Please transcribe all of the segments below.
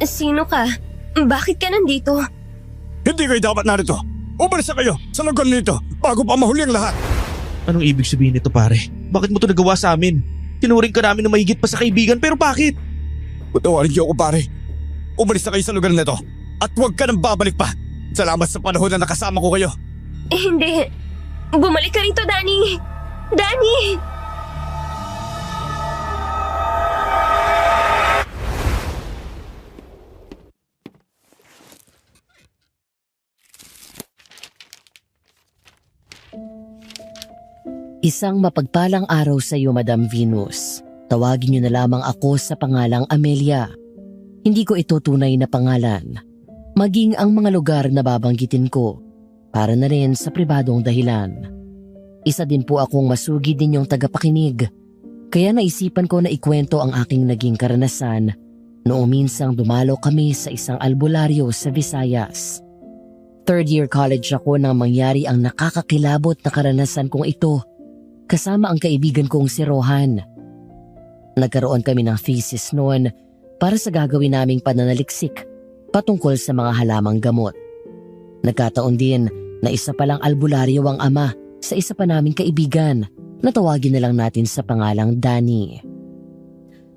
Sino ka? Bakit ka nandito? Hindi kayo dapat narito. Umalis na kayo sa lugar nito bago pa mahuli ang lahat. Anong ibig sabihin nito, pare? Bakit mo to nagawa sa amin? Tinuring ka namin na mahigit pa sa kaibigan, pero bakit? Patawarin niyo ako, pare. Umalis na kayo sa lugar nito at huwag ka nang babalik pa. Salamat sa panahon na nakasama ko kayo. Hindi. Bumalik ka rito, Danny. Danny! Isang mapagpalang araw sa iyo, Madam Venus. Tawagin niyo na lamang ako sa pangalang Amelia. Hindi ko ito tunay na pangalan. Maging ang mga lugar na babanggitin ko, para na rin sa pribadong dahilan. Isa din po akong masugid ninyong tagapakinig, kaya naisipan ko na ikwento ang aking naging karanasan noong minsang dumalo kami sa isang albularyo sa Visayas. Third year college ako nang mangyari ang nakakakilabot na karanasan kong ito, kasama ang kaibigan kong si Rohan. Nagkaroon kami ng thesis noon para sa gagawin naming pananaliksik patungkol sa mga halamang gamot. Nagkataon din na isa palang albularyo ang ama sa isa pa naming kaibigan na tawagin na lang natin sa pangalang Danny.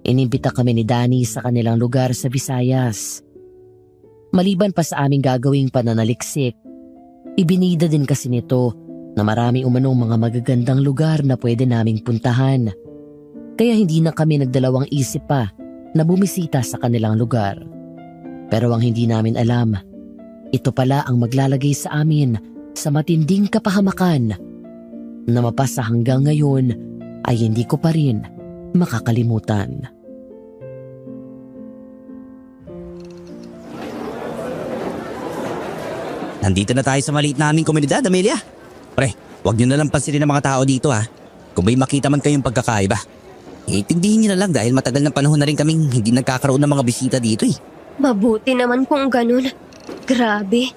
Inimbita kami ni Danny sa kanilang lugar sa Visayas. Maliban pa sa aming gagawing pananaliksik, ibinida din kasi nito na marami umanong mga magagandang lugar na pwede naming puntahan. Kaya hindi na kami nagdalawang isip pa na bumisita sa kanilang lugar. Pero ang hindi namin alam, ito pala ang maglalagay sa amin sa matinding kapahamakan na mapasa hanggang ngayon ay hindi ko pa rin makakalimutan. Nandito na tayo sa maliit naming komunidad, Amelia. Pre, huwag nyo na lang pansinin ng mga tao dito ha. Kung may makita man kayong pagkakaiba, itindihin nyo na lang dahil matagal ng panahon na rin kaming hindi nagkakaroon ng mga bisita dito eh. Mabuti naman kung ganun. Grabe.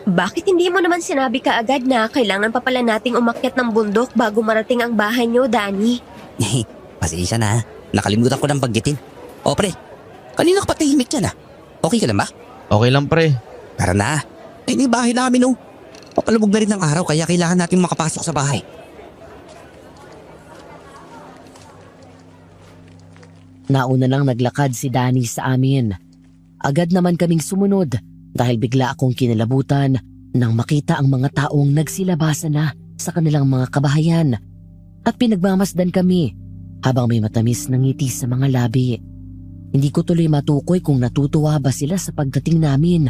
Bakit hindi mo naman sinabi kaagad na kailangan pa pala nating umakyat ng bundok bago marating ang bahay niyo, Danny? Pasensya na ha. Nakalimutan ko ng banggitin. O pre, kanina ka pa tahimik dyan ha. Okay ka lang ba? Okay lang, pre. Tara na. Ay, ni bahay namin oh. Papalubog na rin ng araw kaya kailangan natin makapasok sa bahay. Nauna nang naglakad si Danny sa amin. Agad naman kaming sumunod dahil bigla akong kinalabutan nang makita ang mga taong nagsilabasa na sa kanilang mga kabahayan at pinagmamasdan kami habang may matamis na ngiti sa mga labi. Hindi ko tuloy matukoy kung natutuwa ba sila sa pagdating namin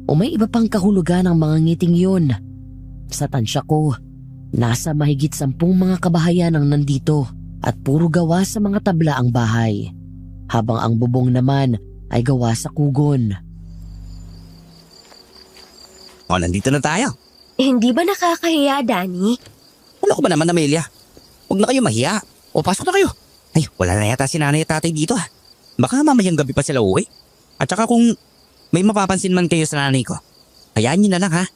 o may iba pang kahulugan ng mga ngiting yun. Sa tansya ko, nasa mahigit 10 mga kabahayan ang nandito at puro gawa sa mga tabla ang bahay, habang ang bubong naman ay gawa sa kugon. O, nandito na tayo. Hindi ba nakakahiya, Danny? Ano ko ba naman, Amelia? Huwag na kayo mahiya. O, pasok na kayo. Ay, wala na yata si nanay at tatay dito ha. Baka mamayang gabi pa sila uwi. At saka kung may mapapansin man kayo sa nanay ko, hayaan niyo na lang ha.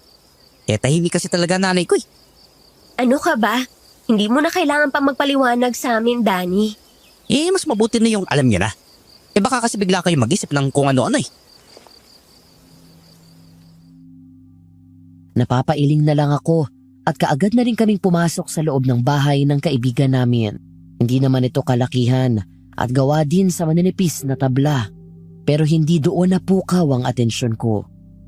Tahimik kasi talaga nanay ko eh. Ano ka ba? Hindi mo na kailangan pa magpaliwanag sa amin, Danny. Mas mabuti na yung alam niyo na. Baka kasi bigla kayo mag-isip ng kung ano-ano eh. Napapailing na lang ako at kaagad na rin kaming pumasok sa loob ng bahay ng kaibigan namin. Hindi naman ito kalakihan at gawa din sa maninipis na tabla. Pero hindi doon napukaw ang atensyon ko,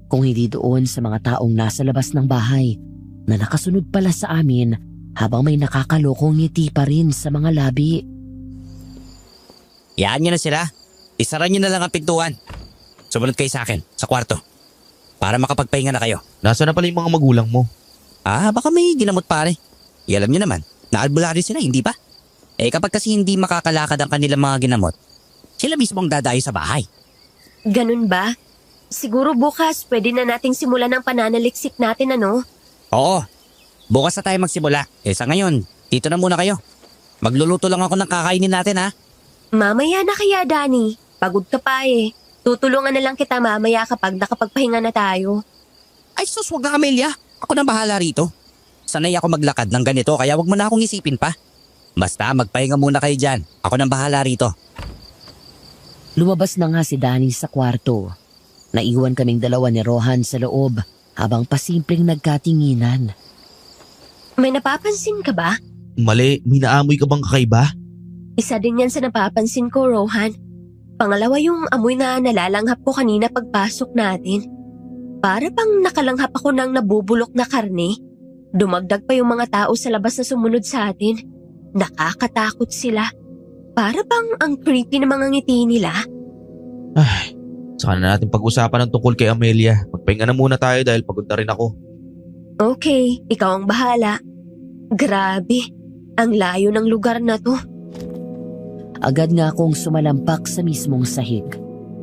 kung hindi doon sa mga taong nasa labas ng bahay na nakasunod pala sa amin habang may nakakalokong ngiti pa rin sa mga labi. Yaan niyo na sila. Isara niyo na lang ang pintuan. Sumunod kayo sa akin, sa kwarto. Para makapagpahinga na kayo. Nasaan na pala yung mga magulang mo? Baka may ginamot pare. Alam niyo naman, naalbularyo sila, hindi ba? Kapag kasi hindi makakalakad ang kanilang mga ginamot, sila mismo ang dadayo sa bahay. Ganun ba? Siguro bukas pwede na nating simulan ang pananaliksik natin, ano? Oo, bukas na tayo magsimula. Sa ngayon, dito na muna kayo. Magluluto lang ako ng kakainin natin ha. Mamaya na kaya, Danny. Pagod ka pa eh. Tutulungan na lang kita mamaya kapag nakapagpahinga na tayo. Ay sus, wag na Amelia. Ako nang bahala rito. Sanay ako maglakad ng ganito kaya wag mo na akong isipin pa. Basta magpahinga muna kayo dyan. Ako nang bahala rito. Lumabas na nga si Danny sa kwarto Naiwan kaming dalawa ni Rohan sa loob habang pasimpleng nagkatinginan. May napapansin ka ba? Mali, may naamoy ka bang kakaiba? Isa din yan sa napapansin ko, Rohan. Pangalawa yung amoy na nalalanghap ko kanina pagpasok natin. Para bang nakalanghap ako ng nabubulok na karne. Dumagdag pa yung mga tao sa labas na sumunod sa atin. Nakakatakot sila. Para bang ang creepy ng mga ngiti nila. Saka na natin pag-usapan ng tungkol kay Amelia. Magpahinga na muna tayo dahil pagod na rin ako. Okay, ikaw ang bahala. Grabe, ang layo ng lugar na to. Agad nga akong sumalampak sa mismong sahig.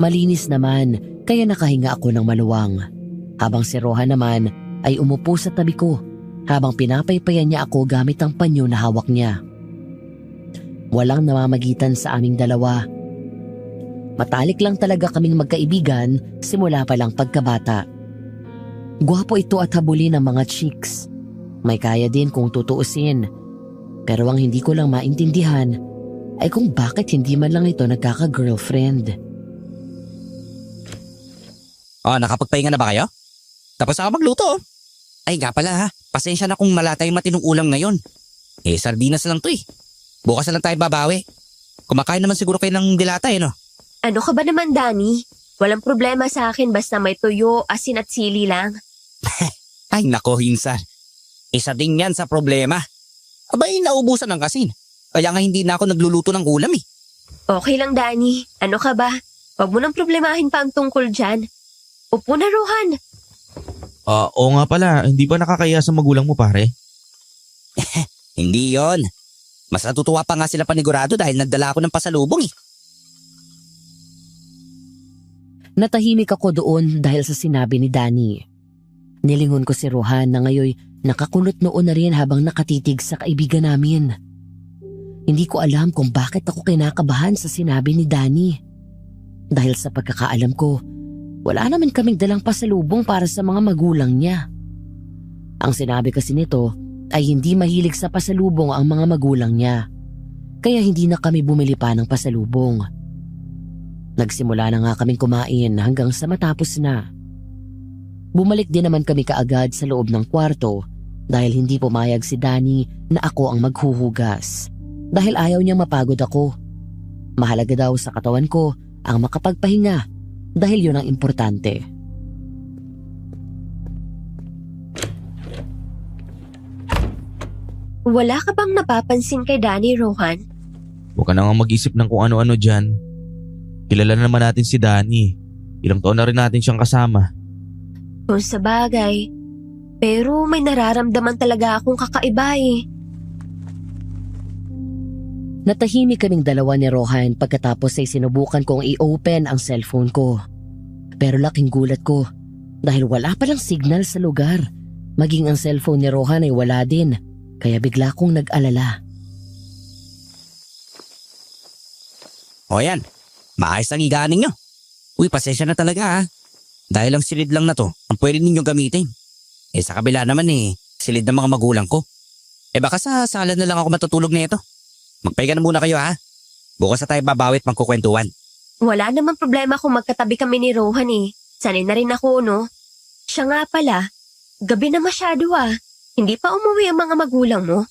Malinis naman, kaya nakahinga ako ng maluwang. Habang si Rohan naman ay umupo sa tabi ko habang pinapaypayan niya ako gamit ang panyo na hawak niya. Walang namamagitan sa aming dalawa. Matalik lang talaga kaming magkaibigan simula pa lang pagkabata. Gwapo ito at habulin ng mga chicks. May kaya din kung tutuusin. Pero ang hindi ko lang maintindihan ay kung bakit hindi man lang ito nagkaka-girlfriend. Nakapagpahinga na ba kayo? Tapos ako magluto. Ay nga pala ha, pasensya na kung wala tayong matinong ulam ngayon. Sardinas lang to eh. Bukas na lang tayo babawi. Kumakain naman siguro kayo ng dilata no? Ano ka ba naman, Danny? Walang problema sa akin basta may tuyo, asin at sili lang. Ay nako, Hinsan. Isa din yan sa problema. Abay, naubusan ng asin. Kaya nga hindi na ako nagluluto ng ulam eh. Okay lang, Danny. Ano ka ba? Huwag mo nang problemahin pa ang tungkol dyan. Upo na, Rohan. Oo nga pala, hindi ba nakakaya sa magulang mo pare? Hindi yon. Mas natutuwa pa nga sila panigurado dahil nagdala ako ng pasalubong eh. Natahimik ako doon dahil sa sinabi ni Danny. Nilingon ko si Rohan na ngayoy nakakunot noon na rin habang nakatitig sa kaibigan namin. Hindi ko alam kung bakit ako kinakabahan sa sinabi ni Danny. Dahil sa pagkakaalam ko, wala naman kaming dalang pasalubong para sa mga magulang niya. Ang sinabi kasi nito ay hindi mahilig sa pasalubong ang mga magulang niya. Kaya hindi na kami bumili pa ng pasalubong. Nagsimula na nga kaming kumain hanggang sa matapos na. Bumalik din naman kami kaagad sa loob ng kwarto dahil hindi pumayag si Danny na ako ang maghuhugas. Dahil ayaw niyang mapagod ako. Mahalaga daw sa katawan ko ang makapagpahinga dahil yun ang importante. Wala ka bang napapansin kay Danny, Rohan? Huwag ka na nga mag-isip ng kung ano-ano dyan. Kilala na naman natin si Danny. Ilang taon na rin natin siyang kasama. Kung sa bagay. Pero may nararamdaman talaga akong kakaiba eh. Natahimik kaming dalawa ni Rohan pagkatapos ay sinubukan kong i-open ang cellphone ko. Pero laking gulat ko dahil wala palang signal sa lugar. Maging ang cellphone ni Rohan ay wala din, kaya bigla kong nag-alala. O yan, maayos ang higaan ninyo. Uy, pasensya na talaga ha. Dahil ang silid lang na to, ang pwede ninyong gamitin. Sa kabila naman silid ng mga magulang ko. Baka sa sala na lang ako matutulog nito. Magpahinga na muna kayo ha. Bukas na tayo babawi at magkukwentuhan. Wala namang problema kung magkatabi kami ni Rohan eh. Sanay na rin ako, no? Siya nga pala, gabi na masyado ah. Hindi pa umuwi ang mga magulang mo.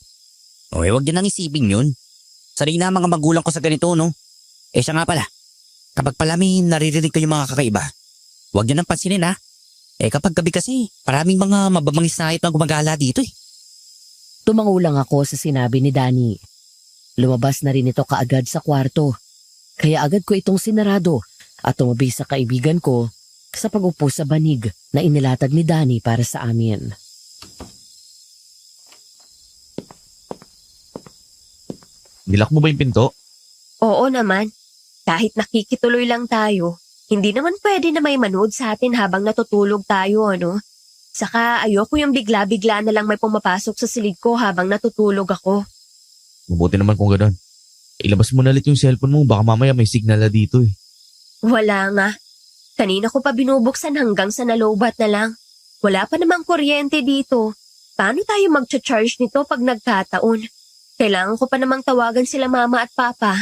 Huwag din nang isipin yun. Sanay na ang mga magulang ko sa ganito, no? Siya nga pala, kapag pala may naririnig kayong mga kakaiba, huwag nyo nang pansinin ha. Kapag gabi kasi, maraming mga mababangis na hayop na gumagala dito eh. Tumangulang ako sa sinabi ni Danny. Lumabas na rin ito kaagad sa kwarto. Kaya agad ko itong sinarado at tumabi sa kaibigan ko sa pag-upo sa banig na inilatag ni Danny para sa amin. Nilak mo ba yung pinto? Oo naman. Kahit nakikituloy lang tayo, hindi naman pwede na may manood sa atin habang natutulog tayo, ano? Saka ayoko yung bigla-bigla na lang may pumapasok sa silid ko habang natutulog ako. Mabuti naman kung gano'n. Ilabas mo na ulit yung cellphone mo, baka mamaya may signal na dito eh. Wala nga. Kanina ko pa binubuksan hanggang sa nalobat na lang. Wala pa namang kuryente dito. Paano tayo mag-charge nito pag nagkataon? Kailangan ko pa namang tawagan sila mama at papa.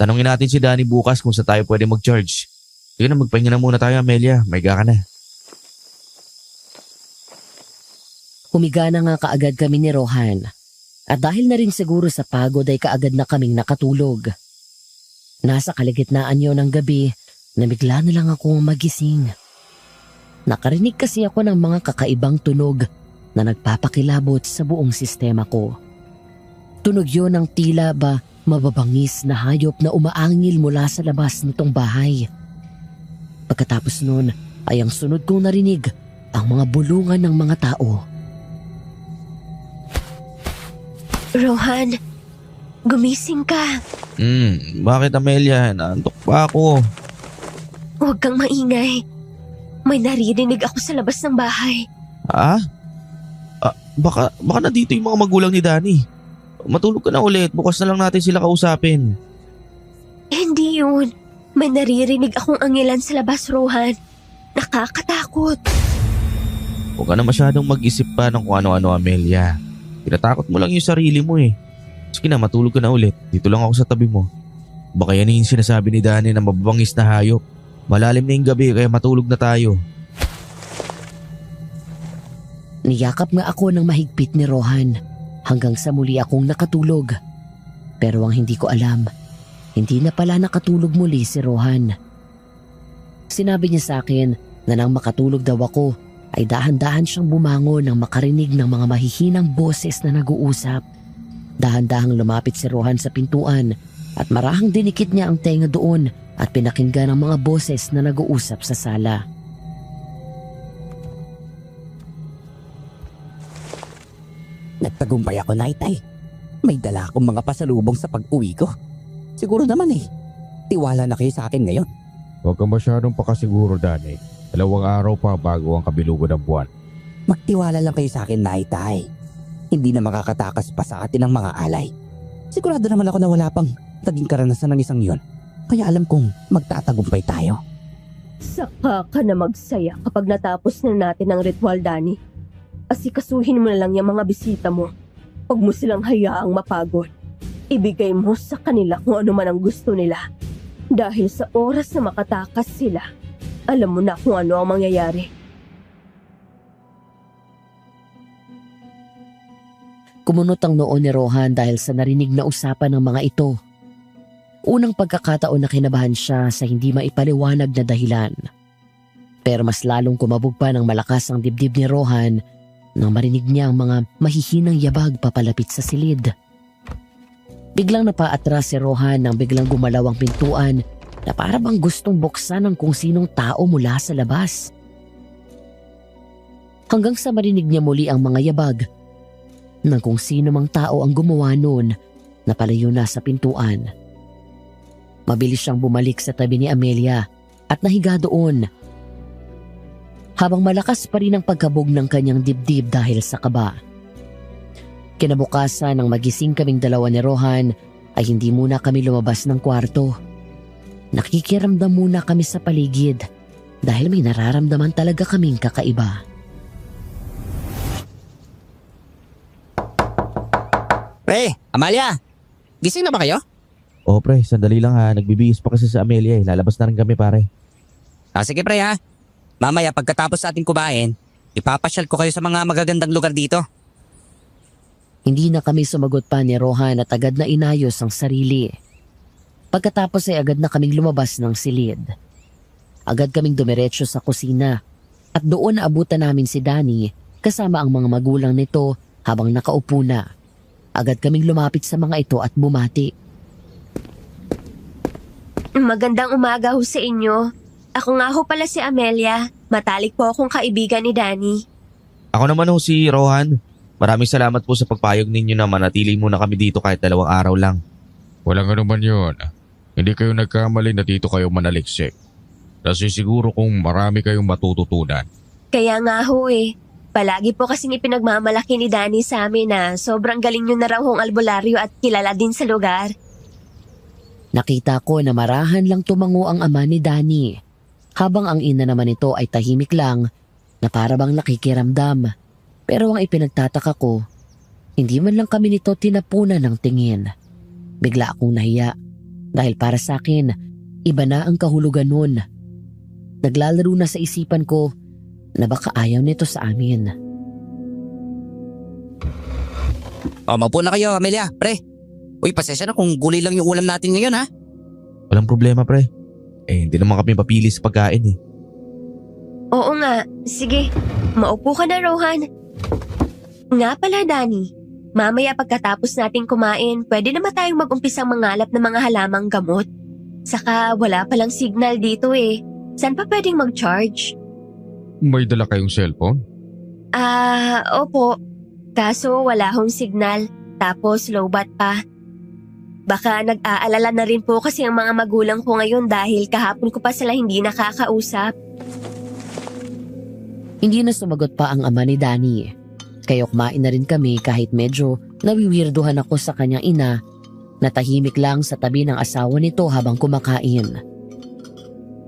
Tanungin natin si Danny bukas kung saan tayo pwede mag-charge. Sige na, magpahinga na muna tayo, Amelia. Maiga ka na. Humiga na nga kaagad kami ni Rohan. At dahil na rin siguro sa pagod ay kaagad na kaming nakatulog. Nasa kalagitnaan yon ng gabi na bigla na lang akong magising. Nakarinig kasi ako ng mga kakaibang tunog na nagpapakilabot sa buong sistema ko. Tunog yon ng tila ba mababangis na hayop na umaangil mula sa labas nitong bahay. Pagkatapos nun ay ang sunod kong narinig ang mga bulungan ng mga tao. Rohan, gumising ka. Bakit Amelia? Naantok pa ako. Huwag kang maingay. May naririnig ako sa labas ng bahay. Baka nandito yung mga magulang ni Danny. Matulog ka na ulit. Bukas na lang natin sila kausapin. Hindi yun. May naririnig akong angilan sa labas, Rohan. Nakakatakot. Huwag ka na masyadong mag-isip pa ng kung ano-ano, Amelia. Pinatakot mo lang yung sarili mo eh. Sige na, matulog ka na ulit. Dito lang ako sa tabi mo. Baka yan yung sinasabi ni Danny na mababangis na hayop. Malalim na yung gabi kaya matulog na tayo. Niyakap nga ako ng mahigpit ni Rohan hanggang sa muli akong nakatulog. Pero ang hindi ko alam, hindi na pala nakatulog muli si Rohan. Sinabi niya sa akin na nang makatulog daw ako ay dahan-dahan siyang bumangon nang makarinig ng mga mahihinang boses na nag-uusap. Dahan-dahang lumapit si Rohan sa pintuan at marahang dinikit niya ang tenga doon at pinakinggan ang mga boses na nag-uusap sa sala. Nagtagumpay ako, Naitay. May dala akong mga pasalubong sa pag-uwi ko. Siguro naman tiwala na kayo sa akin ngayon. Huwag ka masyadong pakasiguro, Danny. 2 araw pa bago ang kabilugan ng buwan. Magtiwala lang kayo sa akin, Naitay. Hindi na makakatakas pa sa atin ang mga alay. Sigurado naman ako na wala pang naging karanasan ng isang yon. Kaya alam kong magtatagumpay tayo. Saka ka na magsaya kapag natapos na natin ang ritual, Danny. Asikasuhin mo na lang yung mga bisita mo. Huwag mo silang hayaang mapagod. Ibigay mo sa kanila kung ano man ang gusto nila. Dahil sa oras na makatakas sila, alam mo na kung ano ang mangyayari. Kumunot ang noo ni Rohan dahil sa narinig na usapan ng mga ito. Unang pagkakataon na kinabahan siya sa hindi maipaliwanag na dahilan. Pero mas lalong kumabog pa ng malakas ang dibdib ni Rohan nang marinig niya ang mga mahihinang yabag papalapit sa silid. Biglang napaatras si Rohan nang biglang gumalaw ang pintuan na para bang gustong buksan ng kung sinong tao mula sa labas. Hanggang sa marinig niya muli ang mga yabag ng kung sino mang tao ang gumawa noon na palayo na sa pintuan. Mabilis siyang bumalik sa tabi ni Amelia at nahiga doon. Habang malakas pa rin ang pagkabog ng kanyang dibdib dahil sa kaba. Kinabukasan nang magising kaming dalawa ni Rohan ay hindi muna kami lumabas ng kwarto. Nakikiramdam muna kami sa paligid dahil may nararamdaman talaga kaming kakaiba. Pre, Amalia! Gising na ba kayo? Oh pre, sandali lang ha. Nagbibihis pa kasi sa Amelia eh. Lalabas na rin kami pare. Sige pre ha. Mamaya pagkatapos sa ating kumain, ipapasyal ko kayo sa mga magagandang lugar dito. Hindi na kami sumagot pa ni Rohan at agad na inayos ang sarili. Pagkatapos ay agad na kaming lumabas ng silid. Agad kaming dumiretso sa kusina at doon naabutan namin si Danny kasama ang mga magulang nito habang nakaupo na. Agad kaming lumapit sa mga ito at bumati. Magandang umaga ho sa inyo. Ako nga ho pala si Amelia. Matalik po akong kaibigan ni Danny. Ako naman ho si Rohan. Maraming salamat po sa pagpayag ninyo na manatili muna kami dito kahit 2 araw lang. Walang ano man yun. Hindi kayo nagkamali na dito kayo manaliksik. Kasi siguro kung marami kayong matututunan. Kaya nga ho eh. Palagi po kasing ipinagmamalaki ni Danny sa amin na sobrang galing nyo na raw hong albularyo at kilala din sa lugar. Nakita ko na marahan lang tumango ang ama ni Danny. Habang ang ina naman ito ay tahimik lang na para bang nakikiramdam. Pero ang ipinagtataka ko, hindi man lang kami nito tinapunan ng tingin. Bigla akong nahiya dahil para sa akin, iba na ang kahulugan nun. naglalaro na sa isipan ko na baka ayaw nito sa amin. Maupo na kayo, Amelia, pre. Uy, pasensya na kung gulay lang yung ulam natin ngayon, ha? Walang problema pre. Hindi naman kami papili sa pagkain eh. Oo nga, sige. Maupo ka na, Rohan. Nga pala, Danny. Mamaya pagkatapos nating kumain, pwede naman tayong mag-umpisang mangalap ng mga halamang gamot. Saka wala palang signal dito eh. Saan pa pwedeng mag-charge? May dala kayong cellphone? Opo. Kaso wala hong signal. Tapos lowbat pa. Baka nag-aalala na rin po kasi ang mga magulang ko ngayon dahil kahapon ko pa sila hindi nakakausap. Hindi na sumagot pa ang ama ni Danny. Kaya kumain na rin kami kahit medyo nawiwirduhan ako sa kanyang ina na tahimik lang sa tabi ng asawa nito habang kumakain.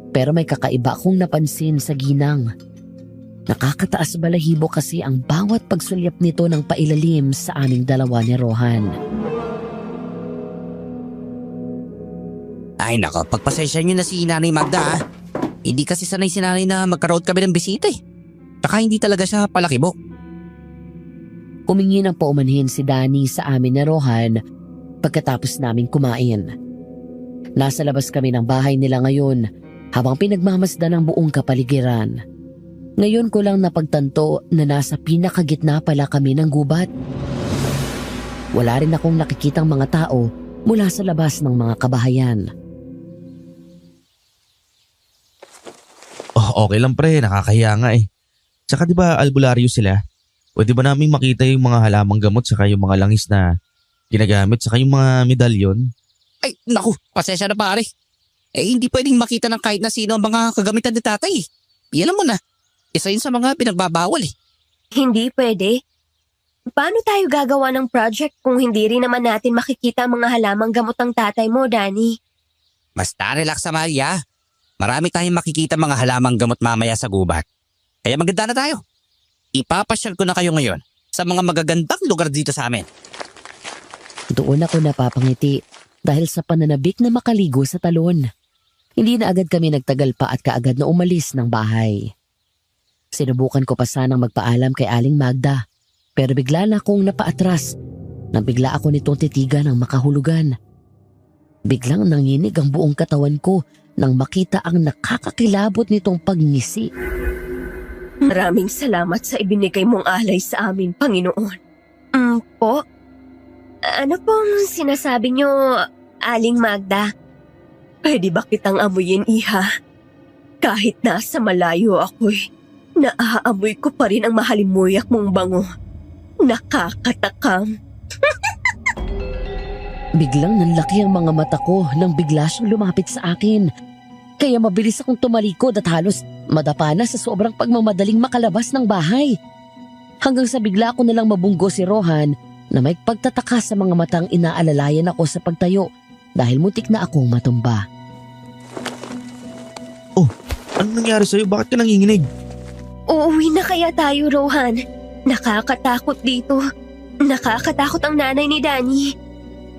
Pero may kakaiba akong napansin sa ginang. Nakakataas balahibo kasi ang bawat pagsulyap nito ng pailalim sa aming dalawa ni Rohan. Ay nako, pagpasensya nyo na si Nanay Magda, ha? Hindi kasi sanay si Nanay na magkaroon kami ng bisita eh. Tsaka hindi talaga siya palakibo. Humingi ng paumanhin si Danny sa amin ni Rohan pagkatapos naming kumain. Nasa labas kami ng bahay nila ngayon habang pinagmamasdan ang buong kapaligiran. Ngayon ko lang napagtanto na nasa pinakagitna pala kami ng gubat. Wala rin akong nakikitang mga tao mula sa labas ng mga kabahayan. Oh, okay lang pre, nakakahiya nga eh. Tsaka di ba albularyo sila? Pwede ba namin makita yung mga halamang gamot saka yung mga langis na ginagamit saka yung mga medalyon? Ay naku, pasensya na pare. Hindi pwedeng makita ng kahit na sino ang mga kagamitan ni tatay eh. Alam mo na, isa yun sa mga pinagbabawal eh. Hindi pwede. Paano tayo gagawa ng project kung hindi rin naman natin makikita ang mga halamang gamot ng tatay mo, Danny? Basta relax, Amalia. Marami tayong makikita mga halamang gamot mamaya sa gubat. Kaya maganda na tayo. Ipapasyal ko na kayo ngayon sa mga magagandang lugar dito sa amin. Doon ako napapangiti dahil sa pananabik na makaligo sa talon. Hindi na agad kami nagtagal pa at kaagad na umalis ng bahay. Sinubukan ko pa sanang magpaalam kay Aling Magda pero bigla na akong napaatras nang bigla ako nitong titigan ng makahulugan. Biglang nanginig ang buong katawan ko nang makita ang nakakakilabot nitong pagngisi. Maraming salamat sa ibinigay mong alay sa amin, Panginoon. Po? Ano pong sinasabi niyo, Aling Magda? Pwede ba kitang amuyin, Iha? Kahit nasa malayo ako'y naaamoy ko pa rin ang mahalimuyak mong bango. Nakakatakam. Biglang nanlaki ang mga mata ko nang bigla siyang lumapit sa akin. Kaya mabilis akong tumalikod at halos madapa na sa sobrang pagmamadaling makalabas ng bahay. Hanggang sa bigla ko nalang mabunggo si Rohan na may pagtataka sa mga matang inaalalayan ako sa pagtayo dahil mutik na akong matumba. Oh, anong nangyari sa'yo? Bakit ka nanginginig? Uuwi na kaya tayo, Rohan? Nakakatakot dito. Nakakatakot ang nanay ni Danny.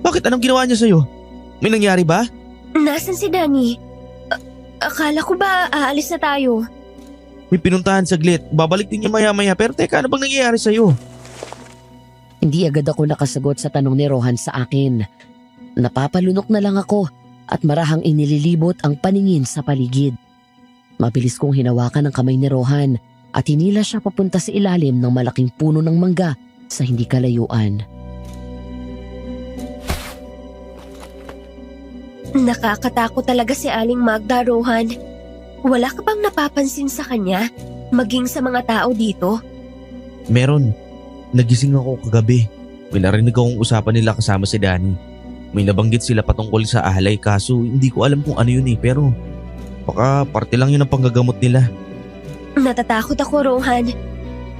Bakit? Anong ginawa niya sa'yo? May nangyari ba? Nasaan si Danny? Akala ko ba aalis na tayo? May pinuntahan saglit. Babalik din niya maya-maya. Pero teka, ano bang nangyayari sa'yo? Hindi agad ako nakasagot sa tanong ni Rohan sa akin. Napapalunok na lang ako at marahang inililibot ang paningin sa paligid. Mabilis kong hinawakan ang kamay ni Rohan at hinila siya papunta sa ilalim ng malaking puno ng mangga sa hindi kalayuan. Nakakatakot talaga si Aling Magda, Rohan. Wala ka bang napapansin sa kanya? Maging sa mga tao dito? Meron. Nagising ako kagabi. May narinig akong usapan nila kasama si Danny. May nabanggit sila patungkol sa alay kaso hindi ko alam kung ano yun eh. Pero baka parte lang yun ang panggagamot nila. Natatakot ako, Rohan.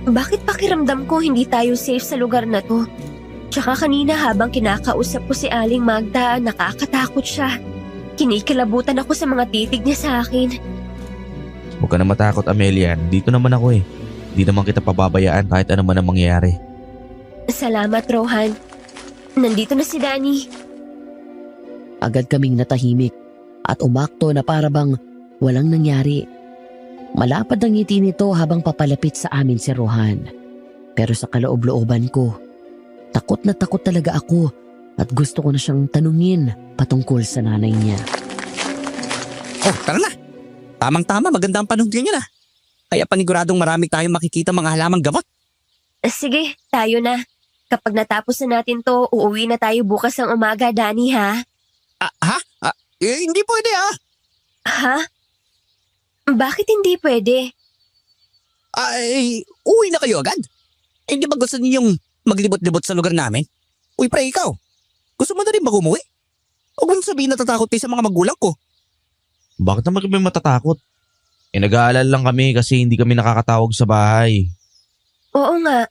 Bakit pakiramdam ko hindi tayo safe sa lugar na to? Tsaka kanina habang kinakausap ko si Aling Magda, nakakatakot siya. Kinikilabutan ako sa mga titig niya sa akin. Huwag ka na matakot, Amelia. Dito naman ako eh. Hindi naman kita pababayaan kahit ano man ang mangyayari. Salamat, Rohan. Nandito na si Danny. Agad kaming natahimik at umakto na para bang walang nangyari. Malapad ang ngiti nito habang papalapit sa amin si Rohan. Pero sa kaloob-looban ko, takot na takot talaga ako at gusto ko na siyang tanungin patungkol sa nanay niya. Oh, tara na. Tamang-tama, maganda ang panahon niya na. Kaya paniguradong marami tayong makikita mga halamang gamot. Sige, tayo na. Kapag natapos na natin to, uuwi na tayo bukas ng umaga, Danny, ha? Hindi pwede Ha? Bakit hindi pwede? Uwi na kayo agad. Hindi ba gusto ninyong maglibot-libot sa lugar namin? Uy, pre, ikaw. Gusto mo na rin ba umuwi? Huwag mo sabihin natatakot kayo sa mga magulang ko. Bakit naman kami matatakot? Nag-aalala lang kami kasi hindi kami nakakatawag sa bahay. Oo nga.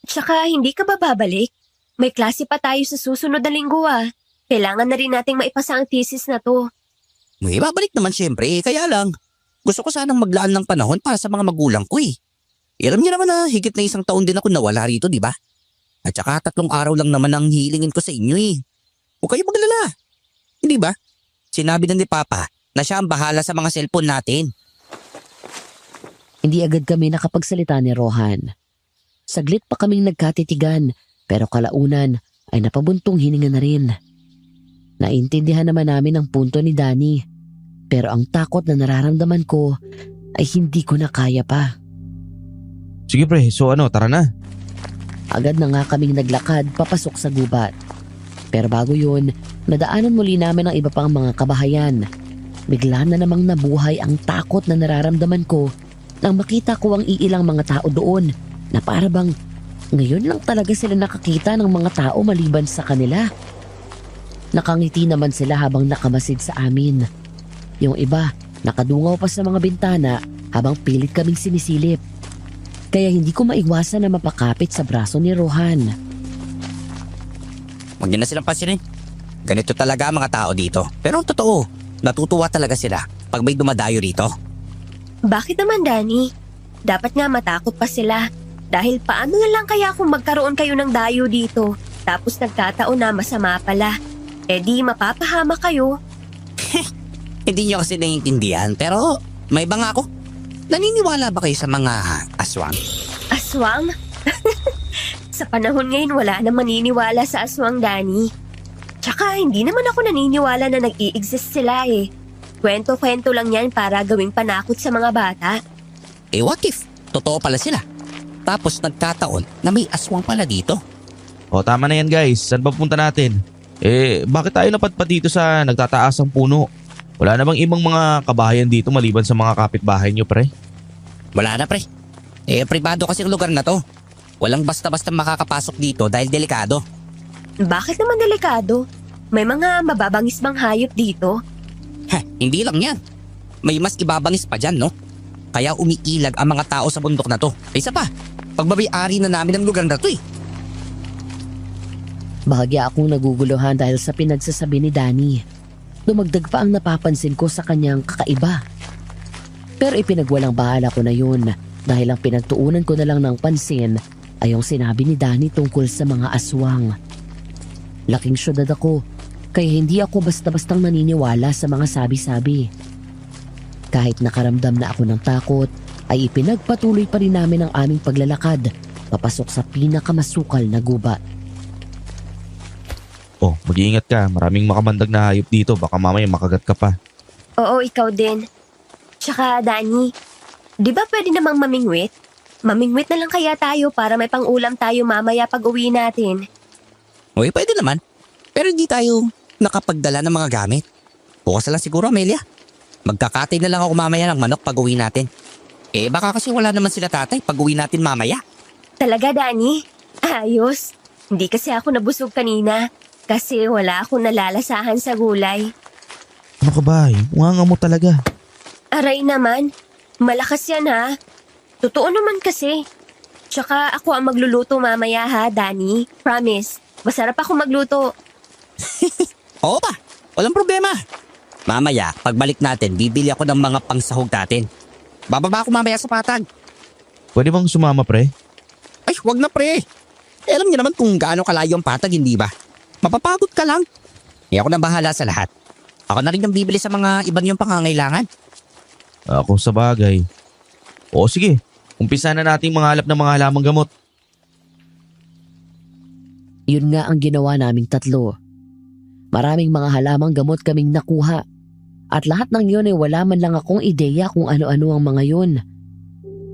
Tsaka hindi ka ba babalik? May klase pa tayo sa susunod na linggo, Kailangan na rin nating maipasa ang thesis na to. May babalik naman siyempre, kaya lang. Gusto ko sanang maglaan ng panahon para sa mga magulang ko Alam niyo naman na higit na 1 taon din ako nawala rito, di ba? At saka 3 araw lang naman ang hilingin ko sa inyo Huwag kayo maglala. Hindi ba? Sinabi na ni Papa na siya ang bahala sa mga cellphone natin. Hindi agad kami nakapagsalita ni Rohan. Saglit pa kaming nagkatitigan pero kalaunan ay napabuntong hininga na rin. Naintindihan naman namin ang punto ni Danny pero ang takot na nararamdaman ko ay hindi ko na kaya pa. Sige pre, so tara na. Agad na nga kaming naglakad papasok sa gubat. Pero bago yun, nadaanan muli namin ang iba pang mga kabahayan. Bigla na namang nabuhay ang takot na nararamdaman ko nang makita ko ang iilang mga tao doon na para bang ngayon lang talaga sila nakakita ng mga tao maliban sa kanila. Nakangiti naman sila habang nakamasid sa amin. Yung iba, nakadungaw pa sa mga bintana habang pilit kaming sinisilip. Kaya hindi ko maiwasan na mapakapit sa braso ni Rohan. Huwag niyo na silang pansinin. Ganito talaga ang mga tao dito. Pero ang totoo, natutuwa talaga sila pag may dumadayo rito. Bakit naman, Danny? Dapat nga matakot pa sila. Dahil paano na lang kaya kung magkaroon kayo ng dayo dito, tapos nagkataon na masama pala? Di mapapahama kayo. Hindi niyo kasi naiintindihan, pero may iba nga ako. Naniniwala ba kayo sa mga aswang? Aswang? Sa panahon ngayon wala nang maniniwala sa aswang, Danny. Tsaka hindi naman ako naniniwala na nag-i-exist sila Kwento-kwento lang yan para gawing panakot sa mga bata. What if? Totoo pala sila. Tapos nagkataon na may aswang pala dito. O tama na yan guys, saan ba punta natin? Bakit tayo napadpad dito sa nagtataas ang puno? Wala namang ibang mga kabahayan dito maliban sa mga kapitbahay nyo pre? Wala na pre. Pribado kasi ang lugar na to. Walang basta-basta makakapasok dito dahil delikado. Bakit naman delikado? May mga mababangis bang hayop dito? Hindi lang yan. May mas ibabangis pa dyan, no? Kaya umiilag ang mga tao sa bundok na to. Isa pa, pagbabayari na namin ang lugar na to Bahagya akong naguguluhan dahil sa pinagsasabi ni Danny. Dumagdag pa ang napapansin ko sa kanyang kakaiba. Pero ipinagwalang bahala ko na yun dahil ang pinagtuunan ko na lang ng pansin ay yung sinabi ni Danny tungkol sa mga aswang. Laking syudad ako, kaya hindi ako basta-bastang naniniwala sa mga sabi-sabi. Kahit nakaramdam na ako ng takot, ay ipinagpatuloy pa rin namin ang aming paglalakad papasok sa pinakamasukal na gubat. Oh, mag-iingat ka. Maraming makamandag na hayop dito. Baka mamaya makagat ka pa. Oo, ikaw din. Tsaka, Danny, di ba pwede namang mamingwit? Mamingwit na lang kaya tayo para may pang-ulam tayo mamaya pag uwi natin. Uy, pwede naman. Pero hindi tayo nakapagdala ng mga gamit. Bukas na lang siguro, Amelia. Magkakatay na lang ako mamaya ng manok pag uwi natin. Baka kasi wala naman sila tatay pag uwi natin mamaya. Talaga, Danny? Ayos. Hindi kasi ako nabusog kanina. Kasi wala akong nalalasahan sa gulay. Ano ka ba? Unganga mo talaga. Aray naman. Malakas yan ha. Totoo naman kasi. Tsaka ako ang magluluto mamaya ha, Danny. Promise. Masarap ako magluto. Oo pa, walang problema. Mamaya, pagbalik natin, bibili ako ng mga pangsahog natin. Bababa ako mamaya sa patag. Pwede bang sumama pre? Ay, wag na pre. Alam niyo naman kung gaano kalayo ang patag, hindi ba? Mapapagod ka lang. Ako na bahala sa lahat. Ako na rin ang bibili sa mga ibang yung pangangailangan. Ako sa bagay. O sige, umpisa na nating manghalap ng mga halamang gamot. Yun nga ang ginawa naming tatlo. Maraming mga halamang gamot kaming nakuha. At lahat ng yun ay wala man lang akong ideya kung ano-ano ang mga yun.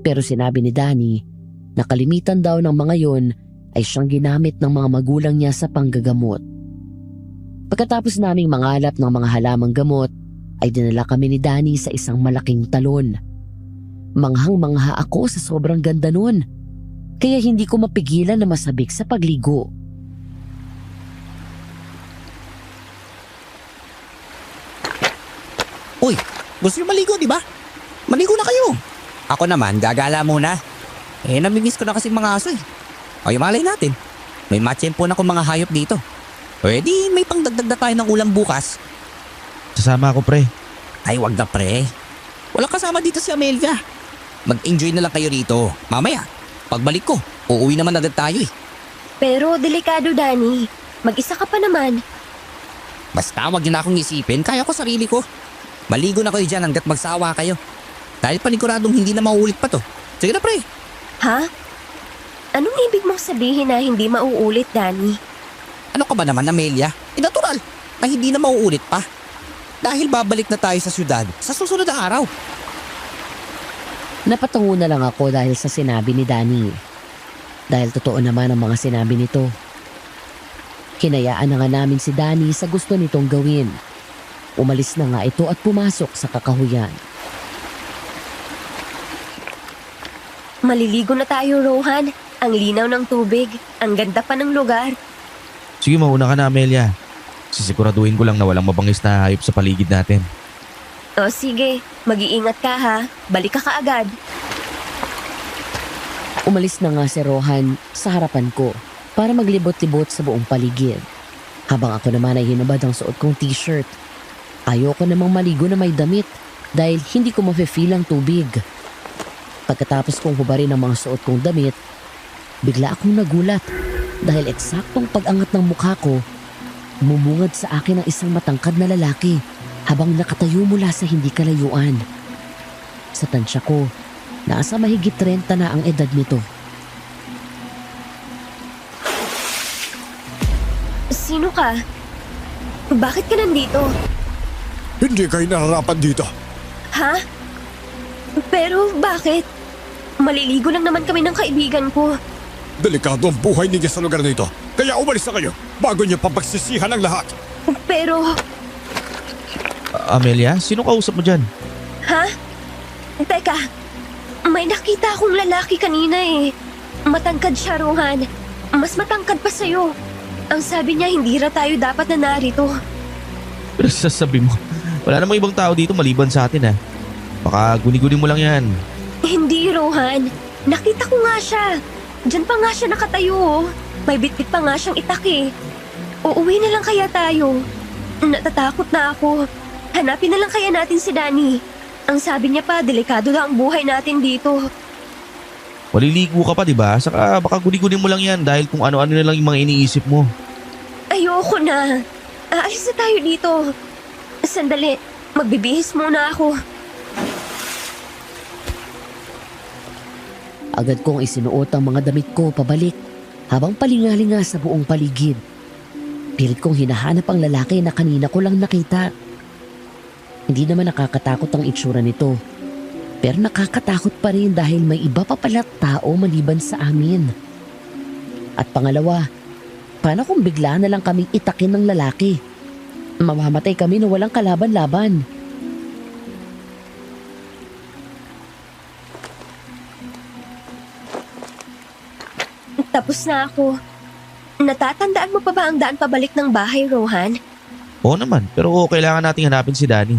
Pero sinabi ni Danny na kalimitan daw ng mga yun ay siyang ginamit ng mga magulang niya sa panggagamot. Pagkatapos naming mangalap ng mga halamang gamot, ay dinala kami ni Danny sa isang malaking talon. Manghang-mangha ako sa sobrang ganda nun. Kaya hindi ko mapigilan na masabik sa pagligo. Uy, gusto niyo maligo, di ba? Maligo na kayo. Ako naman, gagala muna. Namimiss ko na kasi mga aso eh. O, yung malay natin. May matsyempo na kung mga hayop dito. Pwede, may pangdagdag na tayo ng ulam bukas. Sasama ako pre. Ay, wag na pre. Walang kasama dito si Amelia. Mag-enjoy na lang kayo rito. Mamaya, pagbalik ko, uuwi naman agad tayo eh. Pero delikado, Danny. Mag-isa ka pa naman. Basta wag niyo na akong isipin, kaya ko sarili ko. Maligo na kayo dyan hanggat magsawa kayo. Dahil paniguradong hindi na mauulit pa to. Sige na pre. Ha? Anong ibig mong sabihin na hindi mauulit, Danny? Ano ka ba naman, Amelia? Natural na hindi na mauulit pa. Dahil babalik na tayo sa syudad sa susunod na araw. Napatungo na lang ako dahil sa sinabi ni Danny. Dahil totoo naman ang mga sinabi nito. Hinayaan na nga namin si Danny sa gusto nitong gawin. Umalis na nga ito at pumasok sa kakahuyan. Maliligo na tayo, Rohan. Ang linaw ng tubig. Ang ganda pa ng lugar. Sige, mauna ka na Amelia. Sisiguraduhin ko lang na walang mabangis na hayop sa paligid natin. O sige, mag-iingat ka ha. Balik ka kaagad. Umalis na nga si Rohan sa harapan ko para maglibot-libot sa buong paligid. Habang ako naman ay hinubad ang suot kong t-shirt. Ayoko namang maligo na may damit dahil hindi ko mafe-feel ang tubig. Pagkatapos kong hubarin ang mga suot kong damit, bigla akong nagulat dahil eksaktong pag-angat ng mukha ko, mumungad sa akin ang isang matangkad na lalaki habang nakatayo mula sa hindi kalayuan. Sa tansya ko, nasa mahigit 30 na ang edad nito. Sino ka? Bakit ka nandito? Hindi kayo nararapan dito. Ha? Pero bakit? Maliligo lang naman kami ng kaibigan ko. Delikado ang buhay ninyo sa lugar na ito. Kaya umalis na kayo bago niyo papagsisihan ang lahat. Pero, Amelia, sino kausap mo dyan? ha? Teka, may nakita akong lalaki kanina eh. Matangkad siya, Rohan. Mas matangkad pa sa'yo. Ang sabi niya hindi ra tayo dapat na narito. Pero sasabi mo, wala namang ibang tao dito maliban sa atin ah. Baka guni-guni mo lang yan. Hindi, Rohan. Nakita ko nga siya. Diyan pa nga siya nakatayo oh. May bitbit pa nga siyang itak eh. Uuwi na lang kaya tayo. Natatakot na ako. Hanapin na lang kaya natin si Danny. Ang sabi niya pa, delikado lang ang buhay natin dito. Maliligo ka pa diba? Saka baka guni-guni mo lang yan dahil kung ano-ano na lang yung mga iniisip mo. Ayoko na. Aalis na tayo dito. Sandali, magbibihis muna ako. Agad kong isinuot ang mga damit ko pabalik habang palingalinga sa buong paligid. Pilit kong hinahanap ang lalaki na kanina ko lang nakita. Hindi naman nakakatakot ang itsura nito. Pero nakakatakot pa rin dahil may iba pa pala tao maliban sa amin. At pangalawa, paano kung bigla na lang kaming itakin ng lalaki? Mamamatay kami na walang kalaban-laban. Tapos na ako. Natatandaan mo pa ba ang daan pabalik ng bahay, Rohan? Oo naman, pero kailangan nating hanapin si Danny.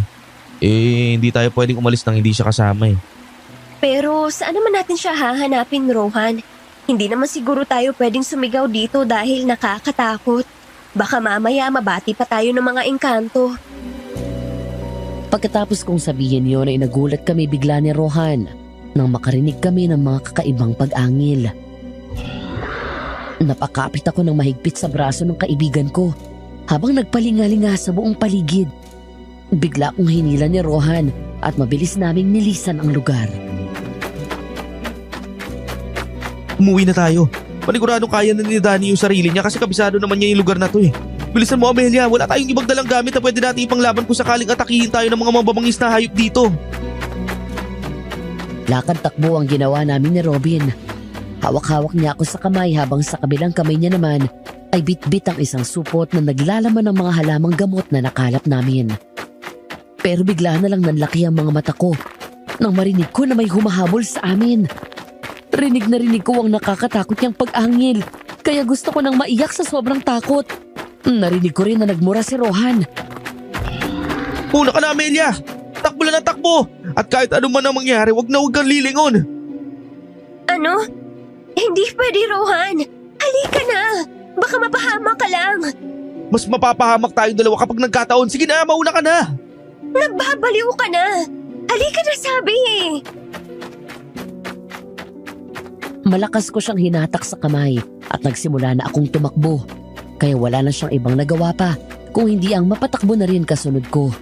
Hindi tayo pwedeng umalis nang hindi siya kasama eh. Pero saan naman natin siya hahanapin, Rohan? Hindi naman siguro tayo pwedeng sumigaw dito dahil nakakatakot. Baka mamaya mabati pa tayo ng mga engkanto. Pagkatapos kong sabihin yon ay nagulat kami bigla ni Rohan nang makarinig kami ng mga kakaibang pag-angil. Napakapit ako ng mahigpit sa braso ng kaibigan ko habang nagpalingalinga sa buong paligid. Bigla kong hinila ni Rohan at mabilis naming nilisan ang lugar. Umuwi na tayo. Paniguradong kaya na ni Danny yung sarili niya kasi kabisado naman niya yung lugar na to eh. Bilisan mo Amelia, wala tayong ibang dalang gamit na pwede natin ipanglaban kung sakaling atakihin tayo ng mga mababangis na hayop dito. Lakad takbo ang ginawa namin ni Robin. Hawak-hawak niya ako sa kamay habang sa kabilang kamay niya naman ay bitbit ang isang supot na naglalaman ng mga halamang gamot na nakalap namin. Pero bigla na lang nanlaki ang mga mata ko nang marinig ko na may humahabol sa amin. Rinig na rinig ko ang nakakatakot niyang pag-angil, kaya gusto ko nang maiyak sa sobrang takot. Narinig ko rin na nagmura si Rohan. Una ka na Amelia! Takbo lang ng takbo! At kahit ano man ang mangyari, wag kang lilingon! Ano? Hindi pwede, Rohan. Halika na. Baka mapahamak ka lang. Mas mapapahamak tayong dalawa kapag nagkataon. Sige na, mauna ka na! Nagbabaliw ka na. Halika na sabi eh. Malakas ko siyang hinatak sa kamay at nagsimula na akong tumakbo. Kaya wala na siyang ibang nagawa pa kung hindi ang mapatakbo na rin kasunod ko.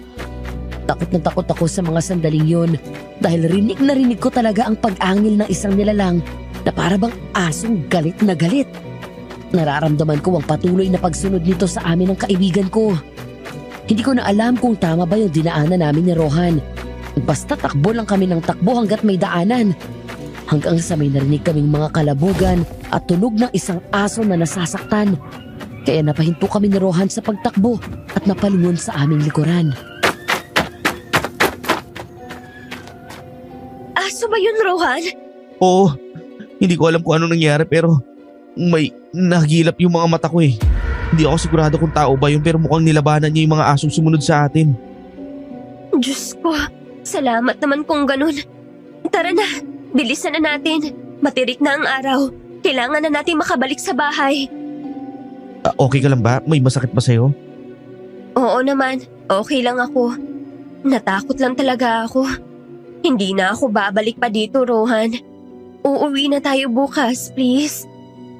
Takot na takot ako sa mga sandaling yun dahil rinig na rinig ko talaga ang pag-angil ng isang nilalang na para bang asong galit na galit. Nararamdaman ko ang patuloy na pagsunod nito sa amin ng kaibigan ko. Hindi ko na alam kung tama ba yung dinaanan namin ni Rohan. Basta takbo lang kami ng takbo hanggat may daanan. Hanggang sa may narinig kaming mga kalabugan at tunog ng isang aso na nasasaktan. Kaya napahinto kami ni Rohan sa pagtakbo at napalingon sa aming likuran. Aso ba yun, Rohan? Oo, hindi ko alam kung ano nangyari pero may nagilap yung mga mata ko eh. Hindi ako sigurado kung tao ba yun pero mukhang nilabanan niya yung mga asong sumunod sa atin. Diyos ko, salamat naman kung ganun. Tara na, bilisan na natin. Matirik na ang araw. Kailangan na natin makabalik sa bahay. Okay ka lang ba? May masakit ba sa'yo? Oo naman, okay lang ako. Natakot lang talaga ako. Hindi na ako babalik pa dito, Rohan. Uuwi na tayo bukas, please.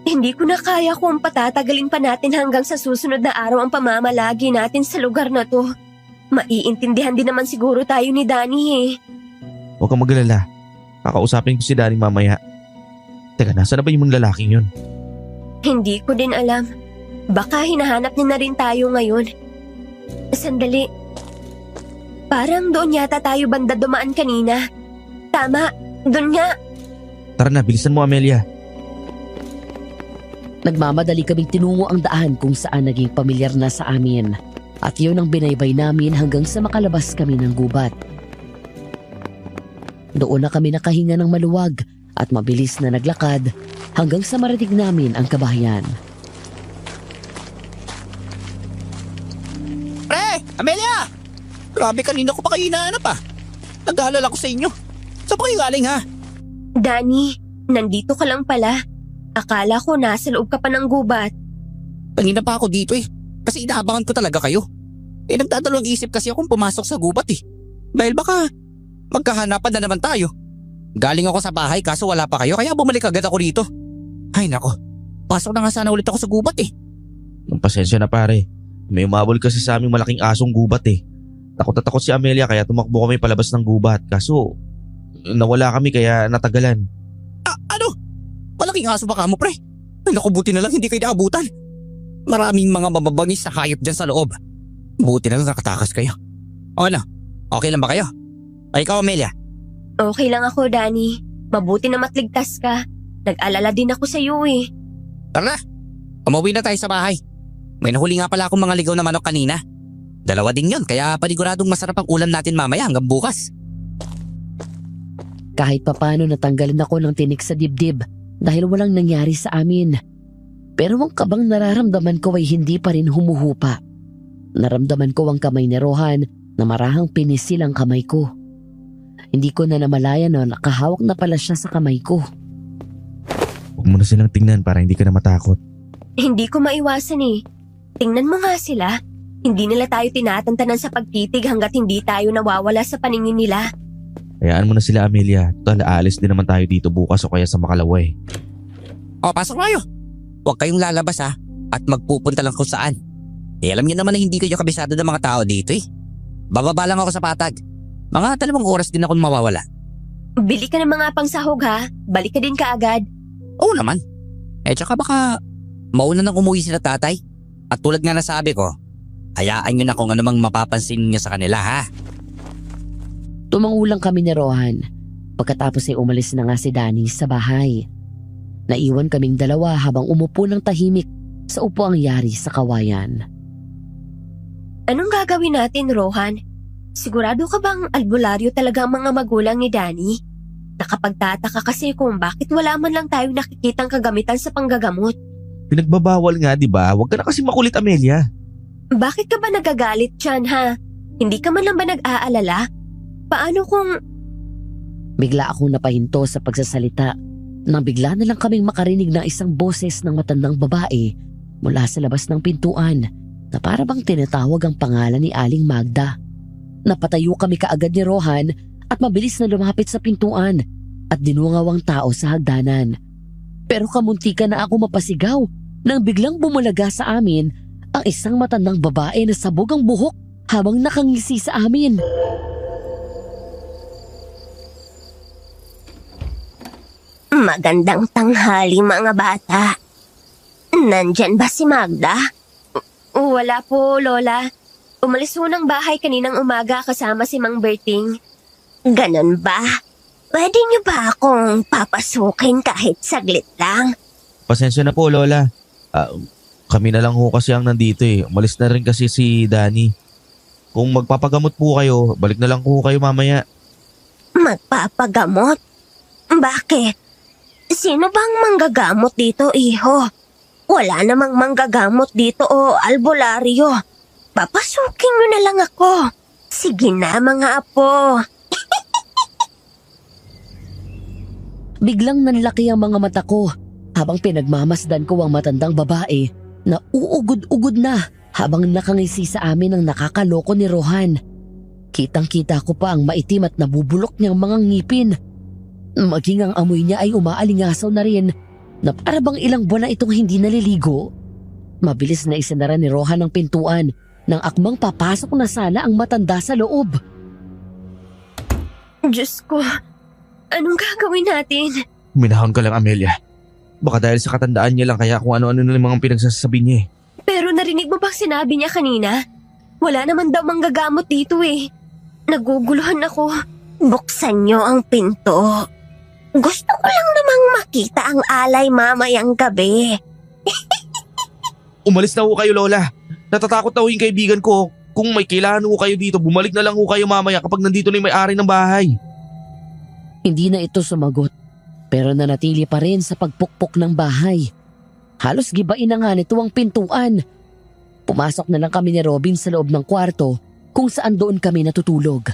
Hindi ko na kaya kung patatagalin pa natin hanggang sa susunod na araw ang pamamalagi natin sa lugar na to. Maiintindihan din naman siguro tayo ni Danny eh. Huwag kang mag-alala. Kakausapin ko si Danny mamaya. Teka, nasaan na ba yung lalaking yun? Hindi ko din alam. Baka hinahanap niya na rin tayo ngayon. Sandali. Parang doon yata tayo banda dumaan kanina. Tama, doon nga. Tara na, bilisan mo Amelia. Nagmamadali kaming tinungo ang daan kung saan naging pamilyar na sa amin. At yun ang binaybay namin hanggang sa makalabas kami ng gubat. Doon na kami nakahinga ng maluwag at mabilis na naglakad hanggang sa marating namin ang kabahayan. Pre! Amelia! Grabe, kanina ko pa kayo hinahanap ah. Nag-aalala ko sa inyo. Saan pa kayo galing ha? Danny, nandito ka lang pala. Akala ko nasa loob ka pa ng gubat. Kanina pa ako dito eh. Kasi inaabangan ko talaga kayo. Nagdadalawang isip kasi akong pumasok sa gubat eh. Dahil baka magkahanapan na naman tayo. Galing ako sa bahay kaso wala pa kayo kaya bumalik agad ako rito. Ay nako, pasok na nga sana ulit ako sa gubat eh. Pasensya na pare. May umabol kasi sa aming malaking asong gubat eh. Takot na takot si Amelia kaya tumakbo kami palabas ng gubat. Kaso nawala kami kaya natagalan. Ano? Malaking aso ba kamo pre? Ay naku, buti na lang hindi kayo naabutan. Maraming mga mababangis sa hayop dyan sa loob. Buti na lang nakatakas kayo. O ano? Okay lang ba kayo? Ay ikaw Amelia? Okay lang ako, Danny. Mabuti na matligtas ka. Nag-alala din ako sa iyo eh. Tara na, umuwi na tayo sa bahay. May nahuli nga pala akong mga ligaw na manok kanina. 2 din yon kaya paniguradong masarap ang ulam natin mamaya hanggang bukas. Kahit papano natanggalan ako ng tinik sa dibdib dahil walang nangyari sa amin. Pero ang kabang nararamdaman ko ay hindi pa rin humuhupa. Naramdaman ko ang kamay ni Rohan na marahang pinisil ang kamay ko. Hindi ko na namalayan na nakahawak na pala siya sa kamay ko. Huwag mo na silang tingnan para hindi ka na matakot. Hindi ko maiwasan eh. Tingnan mo nga sila. Hindi nila tayo tinatantanan sa pagtitig hanggat hindi tayo nawawala sa paningin nila. Hayaan mo na sila Amelia. Total, aalis din naman tayo dito bukas o kaya sa Makalaway. O pasok kayo. Huwag kayong lalabas ha at magpupunta lang kung saan. Alam niyo naman na hindi kayo kabisado ng mga tao dito eh. Bababa lang ako sa patag. Mga 2 oras din ako mawawala. Bili ka ng mga pangsahog ha. Balik ka din kaagad. Oo naman. Tsaka baka mauna nang umuwi sila tatay. At tulad nga nasabi ko, hayaan nyo na kung ano mang mapapansin niya sa kanila ha. Tumangulang kami ni Rohan. Pagkatapos ay umalis na nga si Danny sa bahay. Naiwan kaming dalawa habang umupo ng tahimik sa upuang yari sa kawayan. Anong gagawin natin, Rohan? Sigurado ka bang albularyo talaga ang mga magulang ni Danny? Nakapagtataka kasi kung bakit wala man lang tayong nakikitang kagamitan sa panggagamot. Pinagbabawal nga, di ba? Huwag ka na kasi makulit, Amelia. Bakit ka ba nagagalit dyan, ha? Hindi ka man lang ba nag-aalala? Paano kung... Bigla akong napahinto sa pagsasalita nang bigla na lang kaming makarinig ng isang boses ng matandang babae mula sa labas ng pintuan na para bang tinatawag ang pangalan ni Aling Magda. Napatayo kami kaagad ni Rohan at mabilis na lumapit sa pintuan at dinungaw ang tao sa hagdanan. Pero kamuntikan na ako mapasigaw nang biglang bumulaga sa amin ang isang matandang babae na sabog ang buhok habang nakangisi sa amin. Magandang tanghali mga bata. Nandyan ba si Magda? Wala po, Lola. Umalis ho ng bahay kaninang umaga kasama si Mang Berting. Ganon ba? Pwede niyo ba akong papasukin kahit saglit lang? Pasensya na po, Lola. Kami na lang ho kasi ang nandito eh. Umalis na rin kasi si Danny. Kung magpapagamot po kayo, balik na lang po kayo mamaya. Magpapagamot? Bakit? Sino bang manggagamot dito, iho? Wala namang manggagamot dito o albularyo. Papasukin nyo na lang ako. Sige na mga apo. Biglang nanlaki ang mga mata ko habang pinagmamasdan ko ang matandang babae na uugod-ugod na habang nakangisi sa amin ang nakakaloko ni Rohan. Kitang-kita ko pa ang maitim at nabubulok niyang mga ngipin. Maging ang amoy niya ay umaalingasaw na rin na para bang ilang buwan na itong hindi naliligo. Mabilis na isinara ni Rohan ang pintuan nang akmang papasok na sana ang matanda sa loob. Diyos ko, anong gagawin natin? Minahon ka lang, Amelia. Baka dahil sa katandaan niya lang kaya kung ano-ano na yung mga pinagsasabi niya eh. Pero narinig mo bang sinabi niya kanina? Wala naman daw manggagamot dito eh. Naguguluhan ako. Buksan niyo ang pinto. Gusto ko lang namang makita ang alay mamayang gabi. Umalis na ho kayo, Lola. Natatakot na ho yung kaibigan ko. Kung may kailangan ho kayo dito, bumalik na lang ho kayo mamaya kapag nandito na yung may-ari ng bahay. Hindi na ito sumagot pero nanatili pa rin sa pagpukpok ng bahay. Halos gibain na nga nito ang pintuan. Pumasok na lang kami ni Robin sa loob ng kwarto kung saan doon kami natutulog.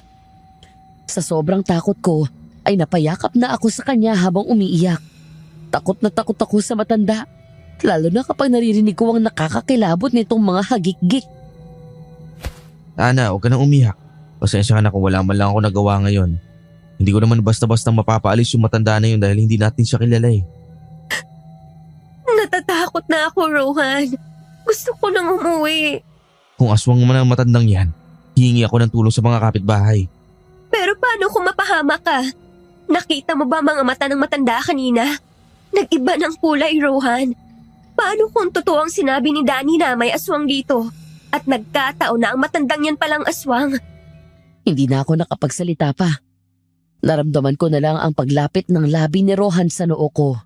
Sa sobrang takot ko ay napayakap na ako sa kanya habang umiiyak. Takot na takot ako sa matanda, lalo na kapag naririnig ko ang nakakakilabot nitong mga hagik-gik. Ana, huwag ka nang umiyak. Pasensya ka na kung wala man lang ako nagawa ngayon. Hindi ko naman basta-basta mapapaalis yung matanda na yun dahil hindi natin siya kilala eh. Natatakot na ako, Rohan. Gusto ko nang umuwi. Kung aswang man ang matandang yan, hihingi ako ng tulong sa mga kapitbahay. Pero paano kung mapahama ka? Nakita mo ba mga mata ng matanda kanina? Nag-iba ng kulay, Rohan. Paano kung totoo ang sinabi ni Danny na may aswang dito? At nagkataon na ang matandang yan palang aswang. Hindi na ako nakapagsalita pa. Naramdaman ko na lang ang paglapit ng labi ni Rohan sa noo ko.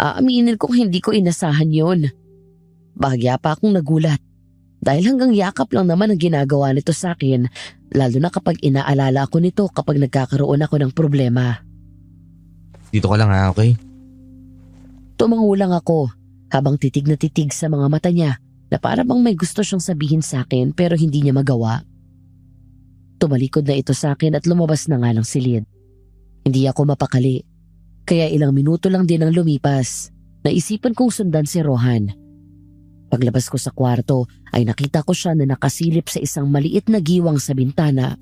Aaminin kong hindi ko inasahan yon. Bahagya pa akong nagulat. Dahil hanggang yakap lang naman ang ginagawa nito sa akin, lalo na kapag inaalala ako nito kapag nagkakaroon ako ng problema. Dito ka lang ha, okay? Tumangulang ako habang titig na titig sa mga mata niya na para bang may gusto siyang sabihin sa akin pero hindi niya magawa. Tumalikod na ito sa akin at lumabas na nga ng silid. Hindi ako mapakali, kaya ilang minuto lang din ang lumipas. Naisipan kong sundan si Rohan. Paglabas ko sa kwarto ay nakita ko siya na nakasilip sa isang maliit na giwang sa bintana,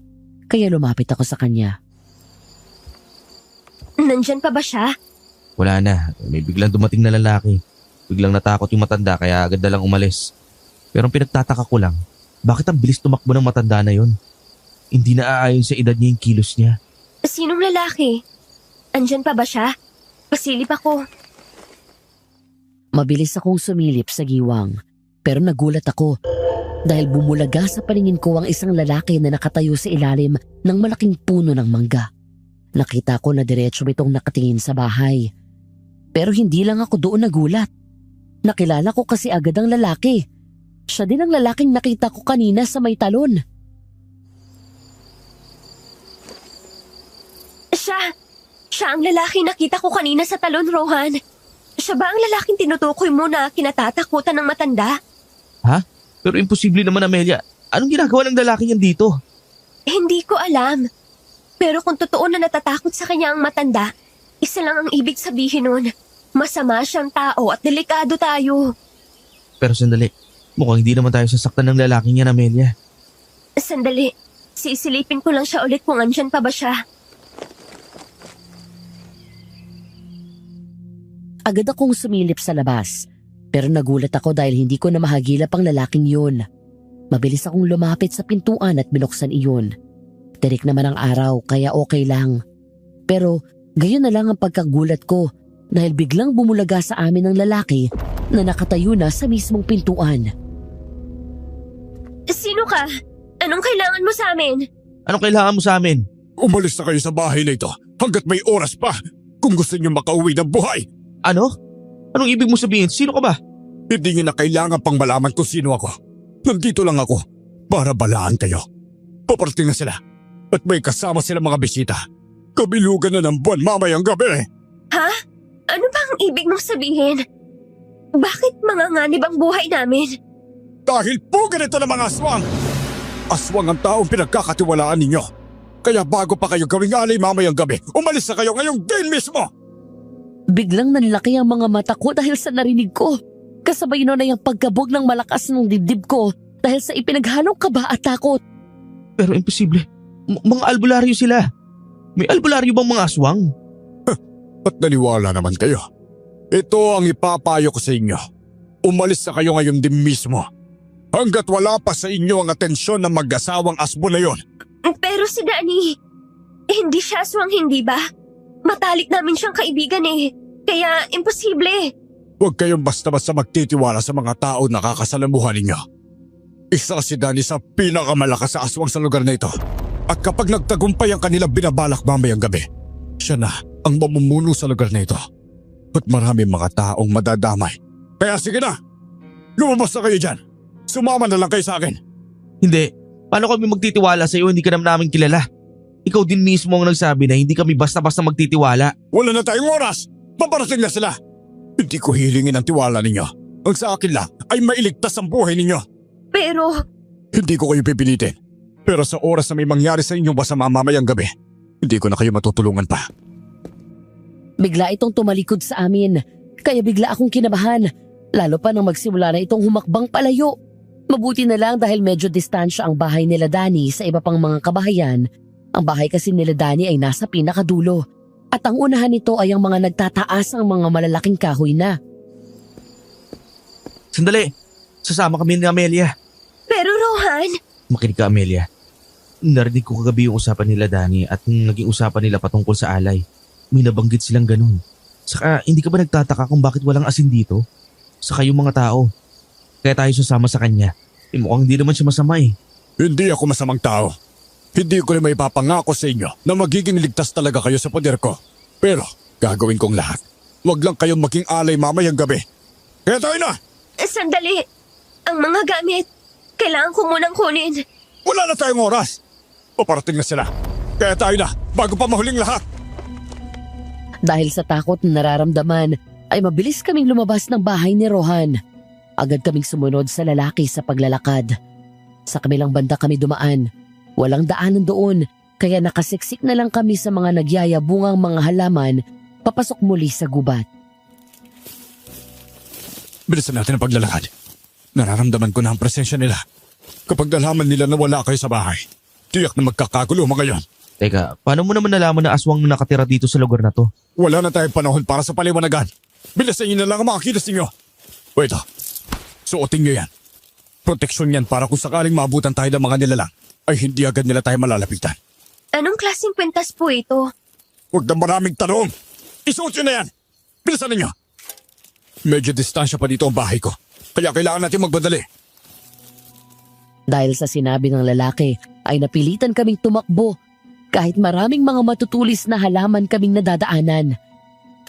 kaya lumapit ako sa kanya. Nandyan pa ba siya? Wala na. May biglang dumating na lalaki. Biglang natakot yung matanda kaya agad na lang umalis. Pero ang pinagtataka ko lang, bakit ang bilis tumakbo ng matanda na yon? Hindi na aayon sa edad niya yung kilos niya. Sinong lalaki? Andyan pa ba siya? Pasilip ako. Mabilis akong sumilip sa giwang, pero nagulat ako dahil bumulaga sa paningin ko ang isang lalaki na nakatayo sa ilalim ng malaking puno ng mangga. Nakita ko na diretso itong nakatingin sa bahay. Pero hindi lang ako doon nagulat. Nakilala ko kasi agad ang lalaki. Siya din ang lalaking nakita ko kanina sa may talon. Siya ang lalaki nakita ko kanina sa talon, Rohan. Siya ba ang lalaking tinutukoy mo na kinatatakutan ng matanda? Ha? Pero imposible naman, Amelia. Anong ginagawa ng lalaki yan dito? Hindi ko alam. Pero kung totoo na natatakot sa kanya ang matanda, isa lang ang ibig sabihin nun. Masama siyang tao at delikado tayo. Pero sandali, mukhang hindi naman tayo sasaktan ng lalaking yan, Amelia. Sandali, sisilipin ko lang siya ulit kung andyan pa ba siya. Agad akong sumilip sa labas, pero nagulat ako dahil hindi ko na mahagilap ang lalaking yun. Mabilis akong lumapit sa pintuan at binuksan iyon. Tirik naman ang araw kaya okay lang. Pero gayon na lang ang pagkagulat ko dahil biglang bumulaga sa amin ang lalaki na nakatayo na sa mismong pintuan. Sino ka? Anong kailangan mo sa amin? Anong kailangan mo sa amin? Umalis na kayo sa bahay na ito hanggat may oras pa kung gusto niyo makauwi ng buhay. Ano? Anong ibig mo sabihin? Sino ka ba? Hindi niyo na kailangan pang malaman kung sino ako. Nandito lang ako para balaan kayo. Paparating na sila at may kasama sila mga bisita. Kabilugan na ng buwan mamayang gabi. Ha? Ano bang ibig mong sabihin? Bakit manganganib ang buhay namin? Dahil po ganito na mga aswang. Aswang ang taong pinagkakatiwalaan ninyo. Kaya bago pa kayo gawing alay mamayang gabi, umalis na kayo ngayong din mismo. Biglang nanlaki ang mga mata ko dahil sa narinig ko. Kasabay nun ay ang pagkabog ng malakas ng dibdib ko dahil sa ipinaghalong kaba at takot. Pero imposible. Mga albularyo sila. May albularyo bang mga aswang? At naniwala naman kayo. Ito ang ipapayo ko sa inyo. Umalis na kayo ngayon din mismo. Hanggat wala pa sa inyo ang atensyon ng mag-asawang asbo na yon. Pero si Danny, hindi siya aswang, hindi ba? Matalik namin siyang kaibigan eh. Kaya imposible. Huwag kayong basta-basta magtitiwala sa mga tao na kakasalamuhan ninyo. Isa si Danny sa pinakamalakas sa aswang sa lugar na ito. At kapag nagtagumpay ang kanilang binabalak mamayang gabi, siya na ang mamumuno sa lugar na ito. At maraming mga taong madadamay. Kaya sige na, lumabas na kayo dyan. Sumama na lang kayo sa akin. Hindi. Paano kami magtitiwala sa iyo? Hindi ka naman namin kilala. Ikaw din mismo ang nagsabi na hindi kami basta-basta magtitiwala. Wala na tayong oras. Paparating na sila. Hindi ko hilingin ang tiwala ninyo. Ang sa akin lang ay mailigtas ang buhay ninyo. Pero Hindi ko kayo pipilitin. Pero sa oras na may mangyari sa inyong masama mamayang gabi, hindi ko na kayo matutulungan pa. Bigla itong tumalikod sa amin, kaya bigla akong kinabahan. Lalo pa nang magsimula na itong humakbang palayo. Mabuti na lang dahil medyo distansya ang bahay nila Danny sa iba pang mga kabahayan. Ang bahay kasi nila Danny ay nasa pinakadulo. At ang unahan nito ay ang mga nagtataas ang mga malalaking kahoy na. Sandali. Sasama kami ni Amelia. Pero Rohan, Makinig ka, Amelia. Narinig ko kagabi yung usapan nila Danny at naging usapan nila patungkol sa alay. May nabanggit silang ganun. Saka hindi ka ba nagtataka kung bakit walang asin dito? Saka yung mga tao. Kaya tayo sasama sa kanya. Mukhang hindi naman siya masama eh. Hindi ako masamang tao. Hindi ko rin may papangako sa inyo na magiging ligtas talaga kayo sa poder ko. Pero gagawin kong lahat. Huwag lang kayong maging alay mamayang gabi. Kaya tayo na! sandali. Ang mga gamit, kailangan ko munang kunin. Wala na tayong oras. Paparating na sila. Kaya tayo na, bago pa mahuling lahat. Dahil sa takot na nararamdaman, ay mabilis kaming lumabas ng bahay ni Rohan. Agad kaming sumunod sa lalaki sa paglalakad. Sa kabilang banda kami dumaan. Walang daanan doon, kaya nakasiksik na lang kami sa mga nagyayabungang mga halaman papasok muli sa gubat. Bilisan natin ang paglalakad. Nararamdaman ko na ang presensya nila. Kapag nalaman nila na wala kayo sa bahay, tiyak na magkakagulo mga yon. Teka, paano mo naman nalaman na aswang na nakatira dito sa lugar na to? Wala na tayong panahon para sa paliwanagan. Bilisan niyo na lang ang mga kilos ninyo. O ito, suotin niyo yan. Proteksyon yan para kung sakaling maabutan tayo ng mga nilalang, ay hindi agad nila tayo malalapitan. Anong klaseng kwintas po ito? Huwag na maraming tanong. Isuot nyo na yan. Bilisan ninyo. Medyo distansya pa dito ang bahay ko. Kaya kailangan natin magbadali. Dahil sa sinabi ng lalaki ay napilitan kaming tumakbo kahit maraming mga matutulis na halaman kaming nadadaanan.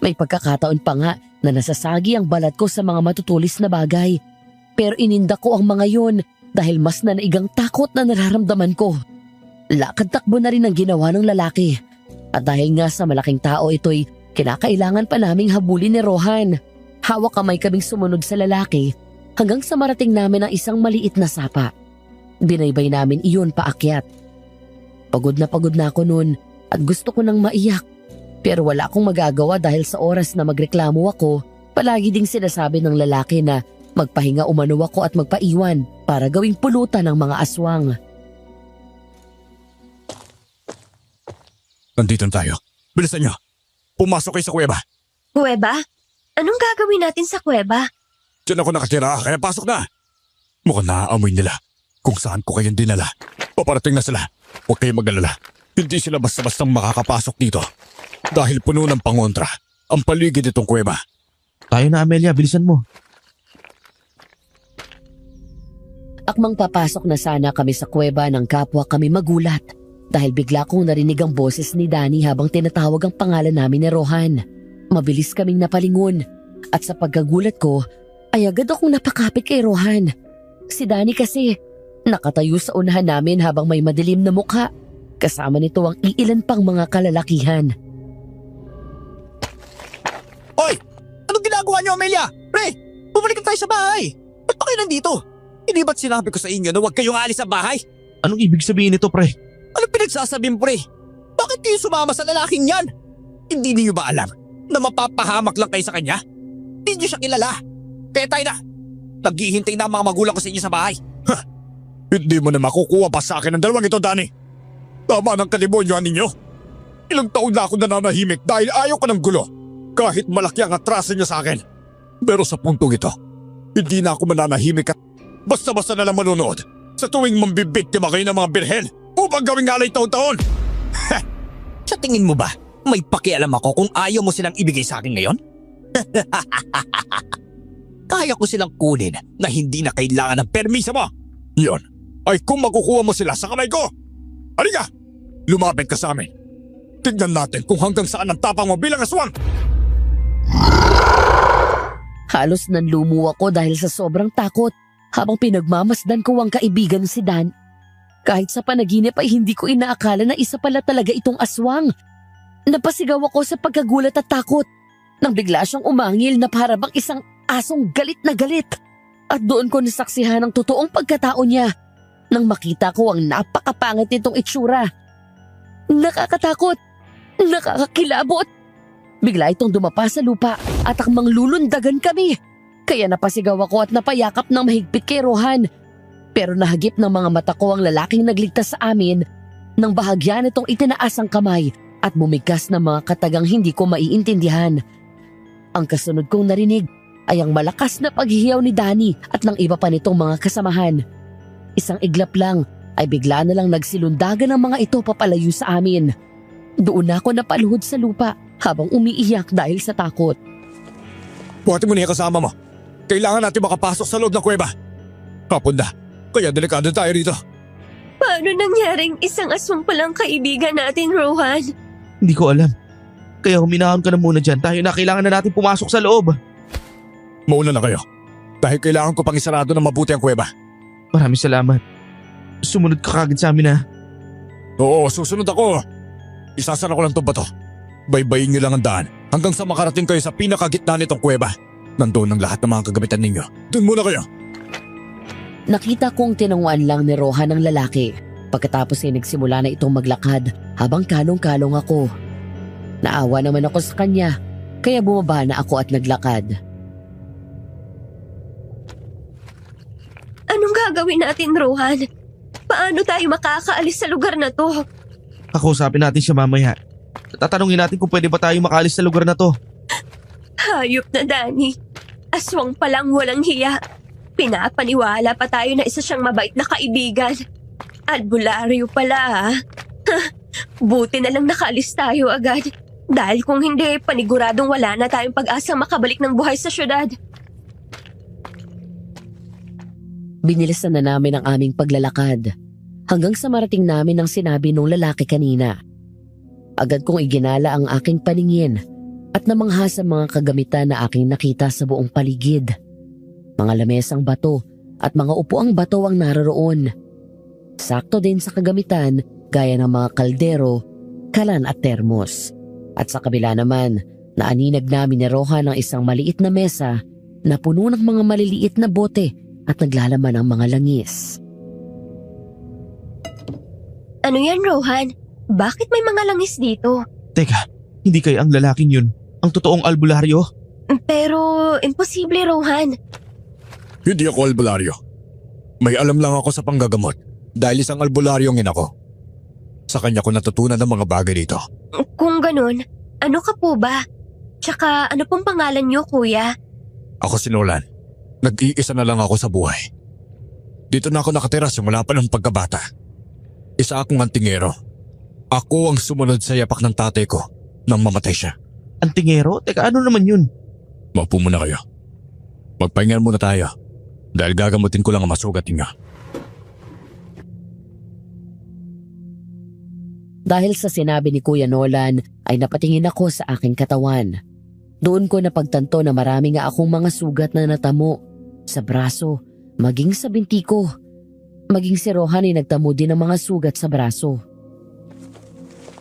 May pagkakataon pa nga na nasasagi ang balat ko sa mga matutulis na bagay. Pero ininda ko ang mga yon dahil mas nanaigang takot na nararamdaman ko. Lakad-takbo na rin ang ginawa ng lalaki. At dahil nga sa malaking tao ito'y kinakailangan pa naming habulin ni Rohan. Hawak kamay kaming sumunod sa lalaki hanggang sa marating namin ang isang maliit na sapa. Binaybay namin iyon paakyat. Pagod na ako noon at gusto ko nang maiyak. Pero wala akong magagawa dahil sa oras na magreklamo ako, palagi ding sinasabi ng lalaki na magpahinga umano ako at magpaiwan para gawing pulutan ng mga aswang. Nandito na tayo. Bilisan niyo. Pumasok kayo sa kuweba. Kuweba? Anong gagawin natin sa kuweba? Diyan ako nakatira, kaya pasok na. Mukhang naaamoy nila kung saan ko kayong dinala. Paparating na sila. Huwag kayong mag-alala. Hindi sila basta-bastang makakapasok dito. Dahil puno ng pangontra ang paligid itong kuweba. Tayo na, Amelia, bilisan mo. Akmang papasok na sana kami sa kuweba ng kapwa kami magulat dahil bigla kong narinig ang boses ni Danny habang tinatawag ang pangalan namin ni Rohan. Mabilis kaming napalingon at sa pagkagulat ko ay agad akong napakapit kay Rohan. Si Danny kasi nakatayo sa unahan namin habang may madilim na mukha. Kasama nito ang iilan pang mga kalalakihan. Hoy! Anong ginagawa niyo, Amelia? Pre, bumalik na tayo sa bahay. Ba't pa kayo nandito? Hindi ba't sinabi ko sa inyo na huwag kayong alis sa bahay? Anong ibig sabihin nito, pre? Anong pinagsasabi mo, pre? Bakit kayo sumama sa lalaking yan? Hindi niyo ba alam na mapapahamak lang kayo sa kanya? Hindi niyo siya kilala. Kaya tayo na. Naghihintay na ang mga magulang ko sa inyo sa bahay. Hindi mo na makukuha pa sa akin ang dalawang ito, Danny. Tama ng kalimonyohan ninyo. Ilang taon na ako nananahimik dahil ayaw ko ng gulo. Kahit malaki ang atraso niyo sa akin. Pero sa puntong ito, hindi na ako mananahimik at basta-basta na lang manonood sa tuwing mambibiktima kayo ng mga birhen upang gawing alay taon-taon. Sa tingin mo ba, may pakialam ako kung ayaw mo silang ibigay sa akin ngayon? Kaya ko silang kunin na hindi na kailangan ng permiso mo. Yon ay kung makukuha mo sila sa kamay ko. Halika, lumapit ka sa amin. Tignan natin kung hanggang saan ang tapang mo bilang aswang. Halos nanlumo ako dahil sa sobrang takot habang pinagmamasdan ko ang kaibigan si Dan. Kahit sa panaginip ay hindi ko inaakala na isa pala talaga itong aswang. Napasigaw ako sa pagkagulat at takot nang bigla siyang umangil na para bang isang asong galit na galit. At doon ko nasaksihan ang totoong pagkatao niya nang makita ko ang napakapangit nitong itsura. Nakakatakot, nakakakilabot. Bigla itong dumapa sa lupa at akmang lulundagan kami. Kaya napasigaw ako at napayakap ng mahigpit kay Rohan. Pero nahagip ng mga mata ko ang lalaking nagligtas sa amin nang bahagyan itong itinaas ang kamay at bumigkas ng mga katagang hindi ko maiintindihan. Ang kasunod kong narinig ay ang malakas na paghihiyaw ni Danny at ng iba pa nitong mga kasamahan. Isang iglap lang ay bigla na lang nagsilundagan ang mga ito papalayo sa amin. Doon ako napaluhod sa lupa habang umiiyak dahil sa takot. Buhatin mo niya kasama mo. Kailangan natin makapasok sa loob ng kuweba. Hapon na, kaya delikado tayo rito. Paano nangyaring isang aswang palang kaibigan natin, Rohan? Hindi ko alam. Kaya huminahon ka na muna dyan. Tayo na, kailangan na natin pumasok sa loob. Mauna na kayo. Dahil kailangan ko pang isarado ng mabuti ang kuweba. Maraming salamat. Sumunod ka kagad sa amin, ha? Oo, susunod ako. Isasara ko lang itong bato. Baybayin niyo lang ang daan hanggang sa makarating kayo sa pinakagitna nitong kuweba. Nandoon ang lahat ng mga kagamitan ninyo. Doon muna kayo. Nakita kong tinunguan lang ni Rohan ang lalaki. Pagkatapos ay nagsimula na itong maglakad habang kalong-kalong ako. Naawa naman ako sa kanya, kaya bumaba na ako at naglakad. Anong gagawin natin, Rohan? Paano tayo makakaalis sa lugar na to? Kakausapin natin siya mamaya. Tatanungin natin kung pwede ba tayo makaalis sa lugar na to. Hayop na, Danny. Aswang palang walang hiya. Pinapaniwala pa tayo na isa siyang mabait na kaibigan. Albularyo pala, ha? Buti na lang nakaalis tayo agad. Dahil kung hindi, paniguradong wala na tayong pag-asa makabalik ng buhay sa syudad. Binilisan na namin ang aming paglalakad hanggang sa marating namin ang sinabi nung lalaki kanina. Agad kong iginala ang aking paningin at namangha sa mga kagamitan na aking nakita sa buong paligid. Mga lamesang bato at mga upuang bato ang naroroon. Sakto din sa kagamitan gaya ng mga kaldero, kalan at termos. At sa kabila naman, naaninag namin ni Rohan ang isang maliit na mesa na puno ng mga maliliit na bote at naglalaman ng mga langis. Ano yan, Rohan? Bakit may mga langis dito? Teka, hindi kayo ang lalaking yun? Ang totoong albularyo? Pero, imposible, Rohan. Hindi ako albularyo. May alam lang ako sa panggagamot dahil isang albularyo ang ina ko. Sa kanya ko natutunan ng mga bagay dito. Kung ganun, ano ka po ba? Tsaka ano pong pangalan niyo, kuya? Ako si Nolan. Nag-iisa na lang ako sa buhay. Dito na ako nakatira simula pa ng pagkabata. Isa akong antingero. Ako ang sumunod sa yapak ng tatay ko nang mamatay siya. Antingero? Teka, ano naman yun? Maupo muna kayo. Magpahinga muna tayo dahil gagamutin ko lang ang masugat niya. Dahil sa sinabi ni Kuya Nolan ay napatingin ako sa aking katawan. Doon ko napagtanto na marami nga akong mga sugat na natamo sa braso, maging sa binti ko. Maging si Rohan ay nagtamo din ng mga sugat sa braso.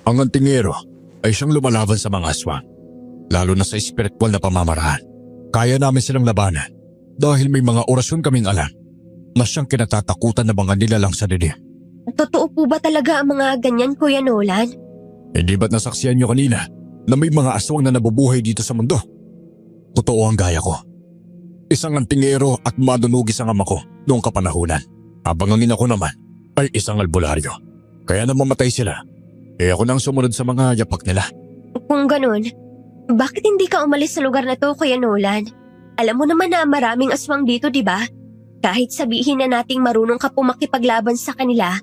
Ang antingero ay siyang lumalaban sa mga aswang, lalo na sa espiritual na pamamaraan. Kaya namin silang labanan dahil may mga orasyon kaming alam na siyang kinatatakutan ng mga nilalang sa dilim. Totoo po ba talaga ang mga ganyan, Kuya Nolan? Hindi ba't nasaksiyan niyo kanina na may mga aswang na nabubuhay dito sa mundo? Totoo ang gaya ko. Isang antingero at madunugis ang ama ko noong kapanahunan. Habang ang ina ko naman ay isang albularyo. Kaya na mamatay sila, ako nang sumunod sa mga yapak nila. Kung ganun, bakit hindi ka umalis sa lugar na to, Kuya Nolan? Alam mo naman na maraming aswang dito, di ba? Kahit sabihin na nating marunong ka po makipaglaban sa kanila,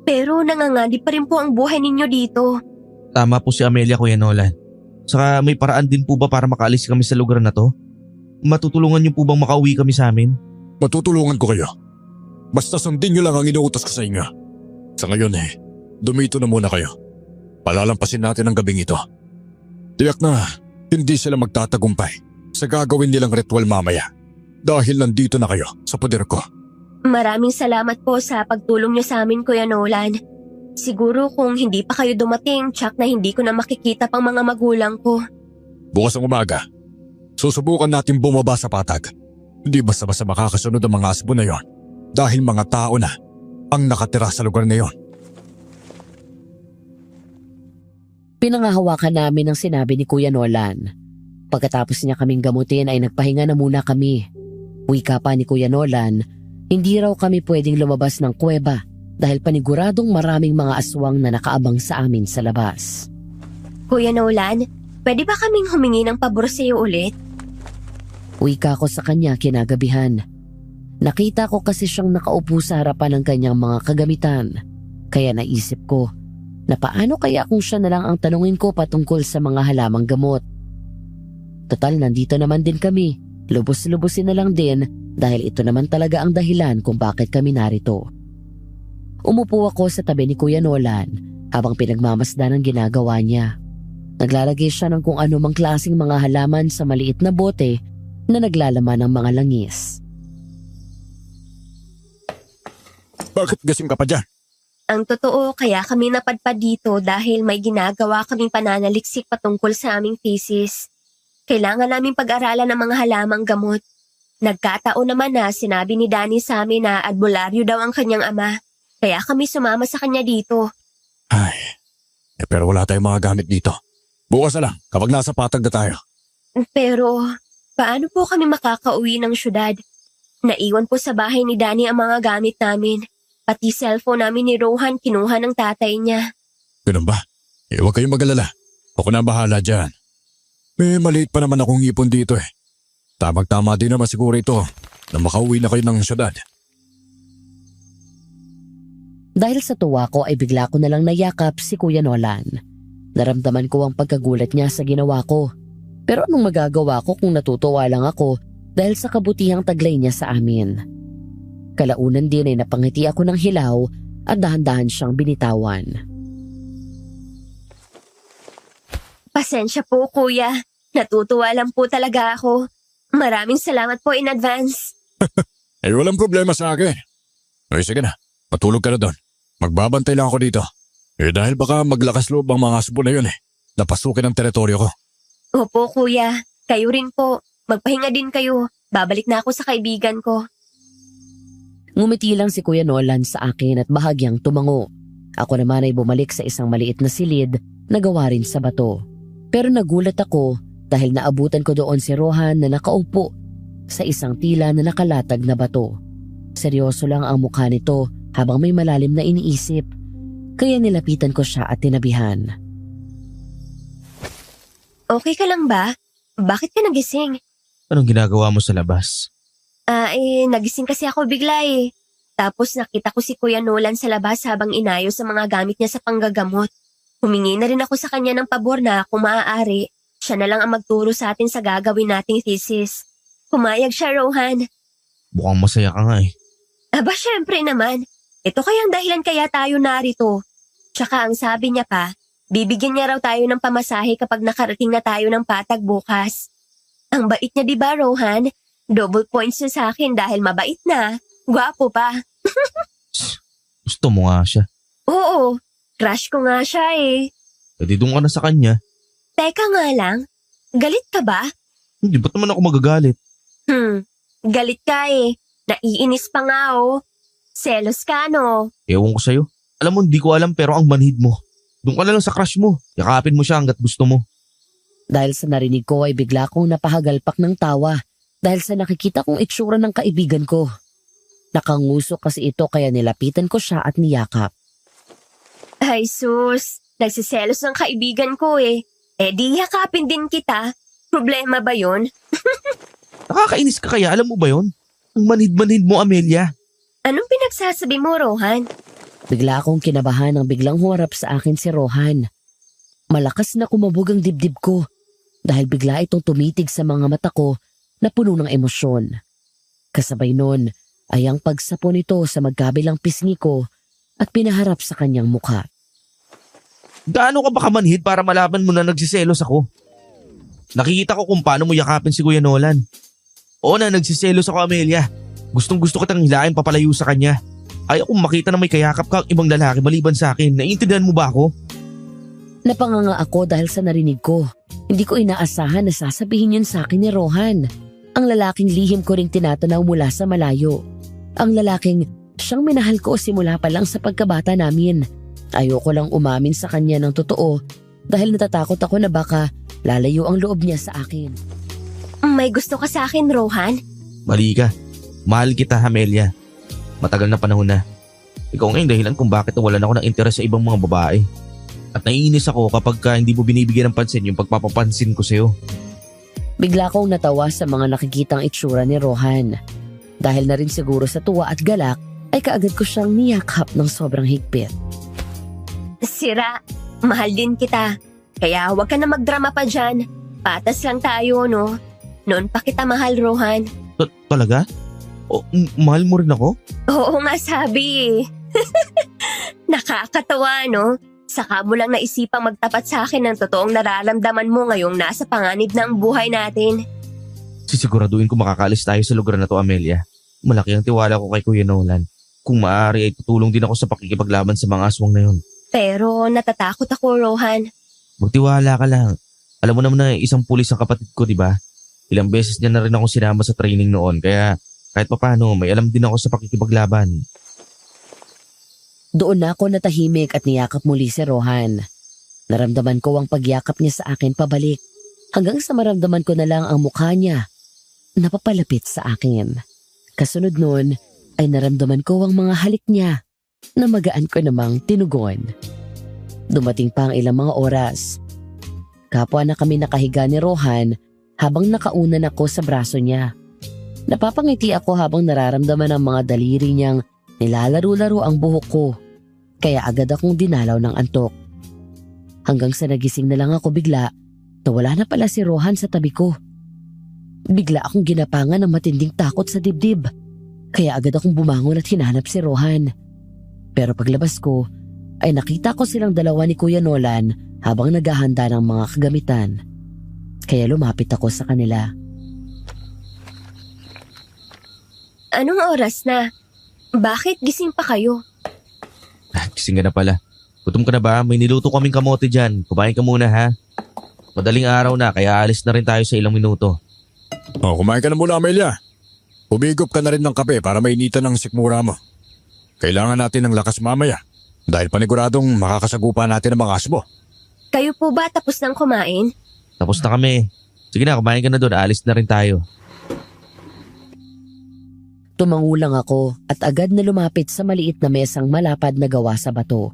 pero nanganganib pa rin po ang buhay ninyo dito. Tama po si Amelia, Kuya Nolan. Saka may paraan din po ba para makaalis kami sa lugar na to? Matutulungan niyo po bang makauwi kami sa amin? Matutulungan ko kayo. Basta sundin niyo lang ang inuutos ko sa inyo. Sa ngayon dumito na muna kayo. Palalampasin natin ang gabing ito. Tiyak na hindi sila magtatagumpay sa gagawin nilang ritual mamaya dahil nandito na kayo sa poder ko. Maraming salamat po sa pagtulong niyo sa amin, Kuya Nolan. Siguro kung hindi pa kayo dumating, tsak na hindi ko na makikita pang mga magulang ko. Bukas ng umaga, susubukan natin bumaba sa patag. Hindi basta-basta makakasunod ang mga asbo na yon dahil mga tao na ang nakatira sa lugar na yon. Pinangahawakan namin ang sinabi ni Kuya Nolan. Pagkatapos niya kaming gamutin ay nagpahinga na muna kami. Wika pa ni Kuya Nolan, hindi raw kami pwedeng lumabas ng kuweba dahil paniguradong maraming mga aswang na nakaabang sa amin sa labas. Kuya Nolan, pwede ba kaming humingi ng pabor sa iyo ulit? Wika ko sa kanya kinagabihan. Nakita ko kasi siyang nakaupo sa harapan ng kanyang mga kagamitan. Kaya naisip ko na paano kaya kung siya na lang ang tanungin ko patungkol sa mga halamang gamot. Total, nandito naman din kami. Lubos-lubosin na lang din dahil ito naman talaga ang dahilan kung bakit kami narito. Umupo ako sa tabi ni Kuya Nolan habang pinagmamasdan ang ginagawa niya. Naglalagay siya ng kung anumang klaseng mga halaman sa maliit na bote na naglalaman ng mga langis. Bakit gasing ka pa dyan? Ang totoo, kaya kami napadpad dito dahil may ginagawa kaming pananaliksik patungkol sa aming thesis. Kailangan naming pag-aralan ng mga halamang gamot. Nagkataon naman na sinabi ni Danny sa amin na albularyo daw ang kanyang ama. Kaya kami sumama sa kanya dito. Pero wala tayong mga gamit dito. Bukas na lang kapag nasa patag na tayo. Pero, paano po kami makakauwi ng syudad? Naiwan po sa bahay ni Danny ang mga gamit namin. Pati cellphone namin ni Rohan kinuha ng tatay niya. Ganun ba? Huwag kayong mag-alala. Ako na bahala dyan. May maliit pa naman akong ipon dito Tamang-tama din naman siguro ito na makauwi na kayo ng syudad. Dahil sa tuwa ko ay bigla ko na lang nayakap si Kuya Nolan. Naramdaman ko ang pagkagulat niya sa ginawa ko. Pero anong magagawa ko kung natutuwa lang ako dahil sa kabutihang taglay niya sa amin. Kalaunan din ay napangiti ako ng hilaw at dahan-dahan siyang binitawan. Pasensya po, kuya. Natutuwa lang po talaga ako. Maraming salamat po in advance. Walang problema sa akin. Sige na, matulog ka na doon. Magbabantay lang ako dito. Dahil baka maglakas loob ang mga asbo na yun napasukin ang teritoryo ko. Opo, kuya. Kayo rin po. Magpahinga din kayo. Babalik na ako sa kaibigan ko. Ngumiti lang si Kuya Nolan sa akin at bahagyang tumango. Ako naman ay bumalik sa isang maliit na silid na gawa rin sa bato. Pero nagulat ako dahil naabutan ko doon si Rohan na nakaupo sa isang tila na nakalatag na bato. Seryoso lang ang mukha nito habang may malalim na iniisip. Kaya nilapitan ko siya at tinabihan. Okay ka lang ba? Bakit ka nagising? Anong ginagawa mo sa labas? Nagising kasi ako bigla eh. Tapos nakita ko si Kuya Nolan sa labas habang inayos ang mga gamit niya sa panggagamot. Humingi na rin ako sa kanya ng pabor na kung maaari, siya na lang ang magturo sa atin sa gagawin nating thesis. Pumayag siya, Rohan. Mukhang masaya ka nga eh. Aba, syempre naman. Ito kayang dahilan kaya tayo narito. Tsaka ang sabi niya pa, bibigyan niya raw tayo ng pamasahe kapag nakarating na tayo ng patag bukas. Ang bait niya, di ba, Rohan? Double points niya sa akin dahil mabait na. Gwapo pa. Gusto mo nga siya. Oo, crush ko nga siya eh. Pwede doon ka na sa kanya. Teka nga lang, galit ka ba? Hindi, ba't naman ako magagalit? Galit ka eh. Naiinis pa nga oh. Selos ka no? Ewan ko sa'yo. Alam mo, hindi ko alam pero ang manhid mo. Doon ka na lang sa crush mo. Yakapin mo siya hanggat gusto mo. Dahil sa narinig ko ay bigla kong napahagalpak ng tawa dahil sa nakikita kong itsura ng kaibigan ko. Nakangusok kasi ito kaya nilapitan ko siya at niyakap. Ay sus, nagsiselos ng kaibigan ko eh. Di yakapin din kita. Problema ba yon? Nakakainis ka kaya, alam mo ba yon? Ang manhid-manhid mo, Amelia. Anong pinagsasabi mo, Rohan? Bigla akong kinabahan nang biglang humarap sa akin si Rohan. Malakas na kumabog ang dibdib ko dahil bigla itong tumitig sa mga mata ko na puno ng emosyon. Kasabay nun ay ang pagsapo nito sa magkabilang pisngi ko at pinaharap sa kanyang mukha. Gaano ka ba kamanhid para malaman mo na nagsiselos ako? Nakikita ko kung paano mo yakapin si Kuya Nolan. Oo na, nagsiselos ako, Amelia. Gustong gusto kitang hilain papalayo sa kanya. Ayaw kong makita na may kayakap ka ang ibang lalaki maliban sa akin. Naiintindihan mo ba ako? Napanganga ako dahil sa narinig ko. Hindi ko inaasahan na sasabihin yun sa akin ni Rohan. Ang lalaking lihim ko ring tinatanaw mula sa malayo. Ang lalaking siyang minahal ko simula pa lang sa pagkabata namin. Ayoko lang umamin sa kanya ng totoo dahil natatakot ako na baka lalayo ang loob niya sa akin. May gusto ka sa akin, Rohan? Mali ka. Mahal kita, Amelia. Matagal na panahon na. Ikaw nga yung dahilan kung bakit nawalan ako ng interes sa ibang mga babae. At naiinis ako kapag hindi mo binibigyan ng pansin yung pagpapapansin ko sa'yo. Bigla akong natawa sa mga nakikitang itsura ni Rohan. Dahil na rin siguro sa tuwa at galak, ay kaagad ko siyang niyakap ng sobrang higpit. Sira, mahal din kita. Kaya huwag ka na magdrama pa dyan. Patas lang tayo, no? Noon pa kita mahal, Rohan. Talaga? O, mahal mo rin ako? Oo nga sabi eh. Nakakatawa, no? Saka mo lang naisipang magtapat sa akin ng totoong nararamdaman mo ngayong nasa panganib na ang buhay natin. Sisiguraduhin ko makakalis tayo sa lugar na to, Amelia. Malaki ang tiwala ko kay Kuya Nolan. Kung maaari ay tutulong din ako sa pakikipaglaban sa mga aswang na yun. Pero natatakot ako, Rohan. Magtiwala ka lang. Alam mo naman na isang pulis ang kapatid ko, di ba? Ilang beses niya na rin ako sinama sa training noon, kaya kahit papano may alam din ako sa pakikipaglaban. Doon na ako natahimik at niyakap muli si Rohan. Naramdaman ko ang pagyakap niya sa akin pabalik, hanggang sa maramdaman ko na lang ang mukha niya napapalapit sa akin. Kasunod nun ay naramdaman ko ang mga halik niya na magaan ko namang tinugon. Dumating pa ang ilang mga oras. Kapwa na kami nakahiga ni Rohan habang nakaunan ako sa braso niya. Napapangiti ako habang nararamdaman ang mga daliri niyang nilalaro-laro ang buhok ko. Kaya agad akong dinalaw ng antok. Hanggang sa nagising na lang ako bigla na wala na pala si Rohan sa tabi ko. Bigla akong ginapangan ng matinding takot sa dibdib. Kaya agad akong bumangon at hinanap si Rohan. Pero paglabas ko ay nakita ko silang dalawa ni Kuya Nolan habang naghahanda ng mga kagamitan. Kaya lumapit ako sa kanila. Anong oras na? Bakit gising pa kayo? Gising ka na pala. Gutom ka na ba? May niluto kaming kamote dyan. Kumain ka muna ha. Madaling araw na kaya alis na rin tayo sa ilang minuto. Kumain ka na muna, Amelia. Humigop ka na rin ng kape para mainitan ng sikmura mo. Kailangan natin ng lakas mamaya dahil paniguradong makakasagupa natin ang mga asbo. Kayo po ba tapos nang kumain? Tapos na kami. Sige na, kumain ka na doon. Alis na rin tayo. Tumangulang ako at agad na lumapit sa maliit na mesang malapad na gawa sa bato.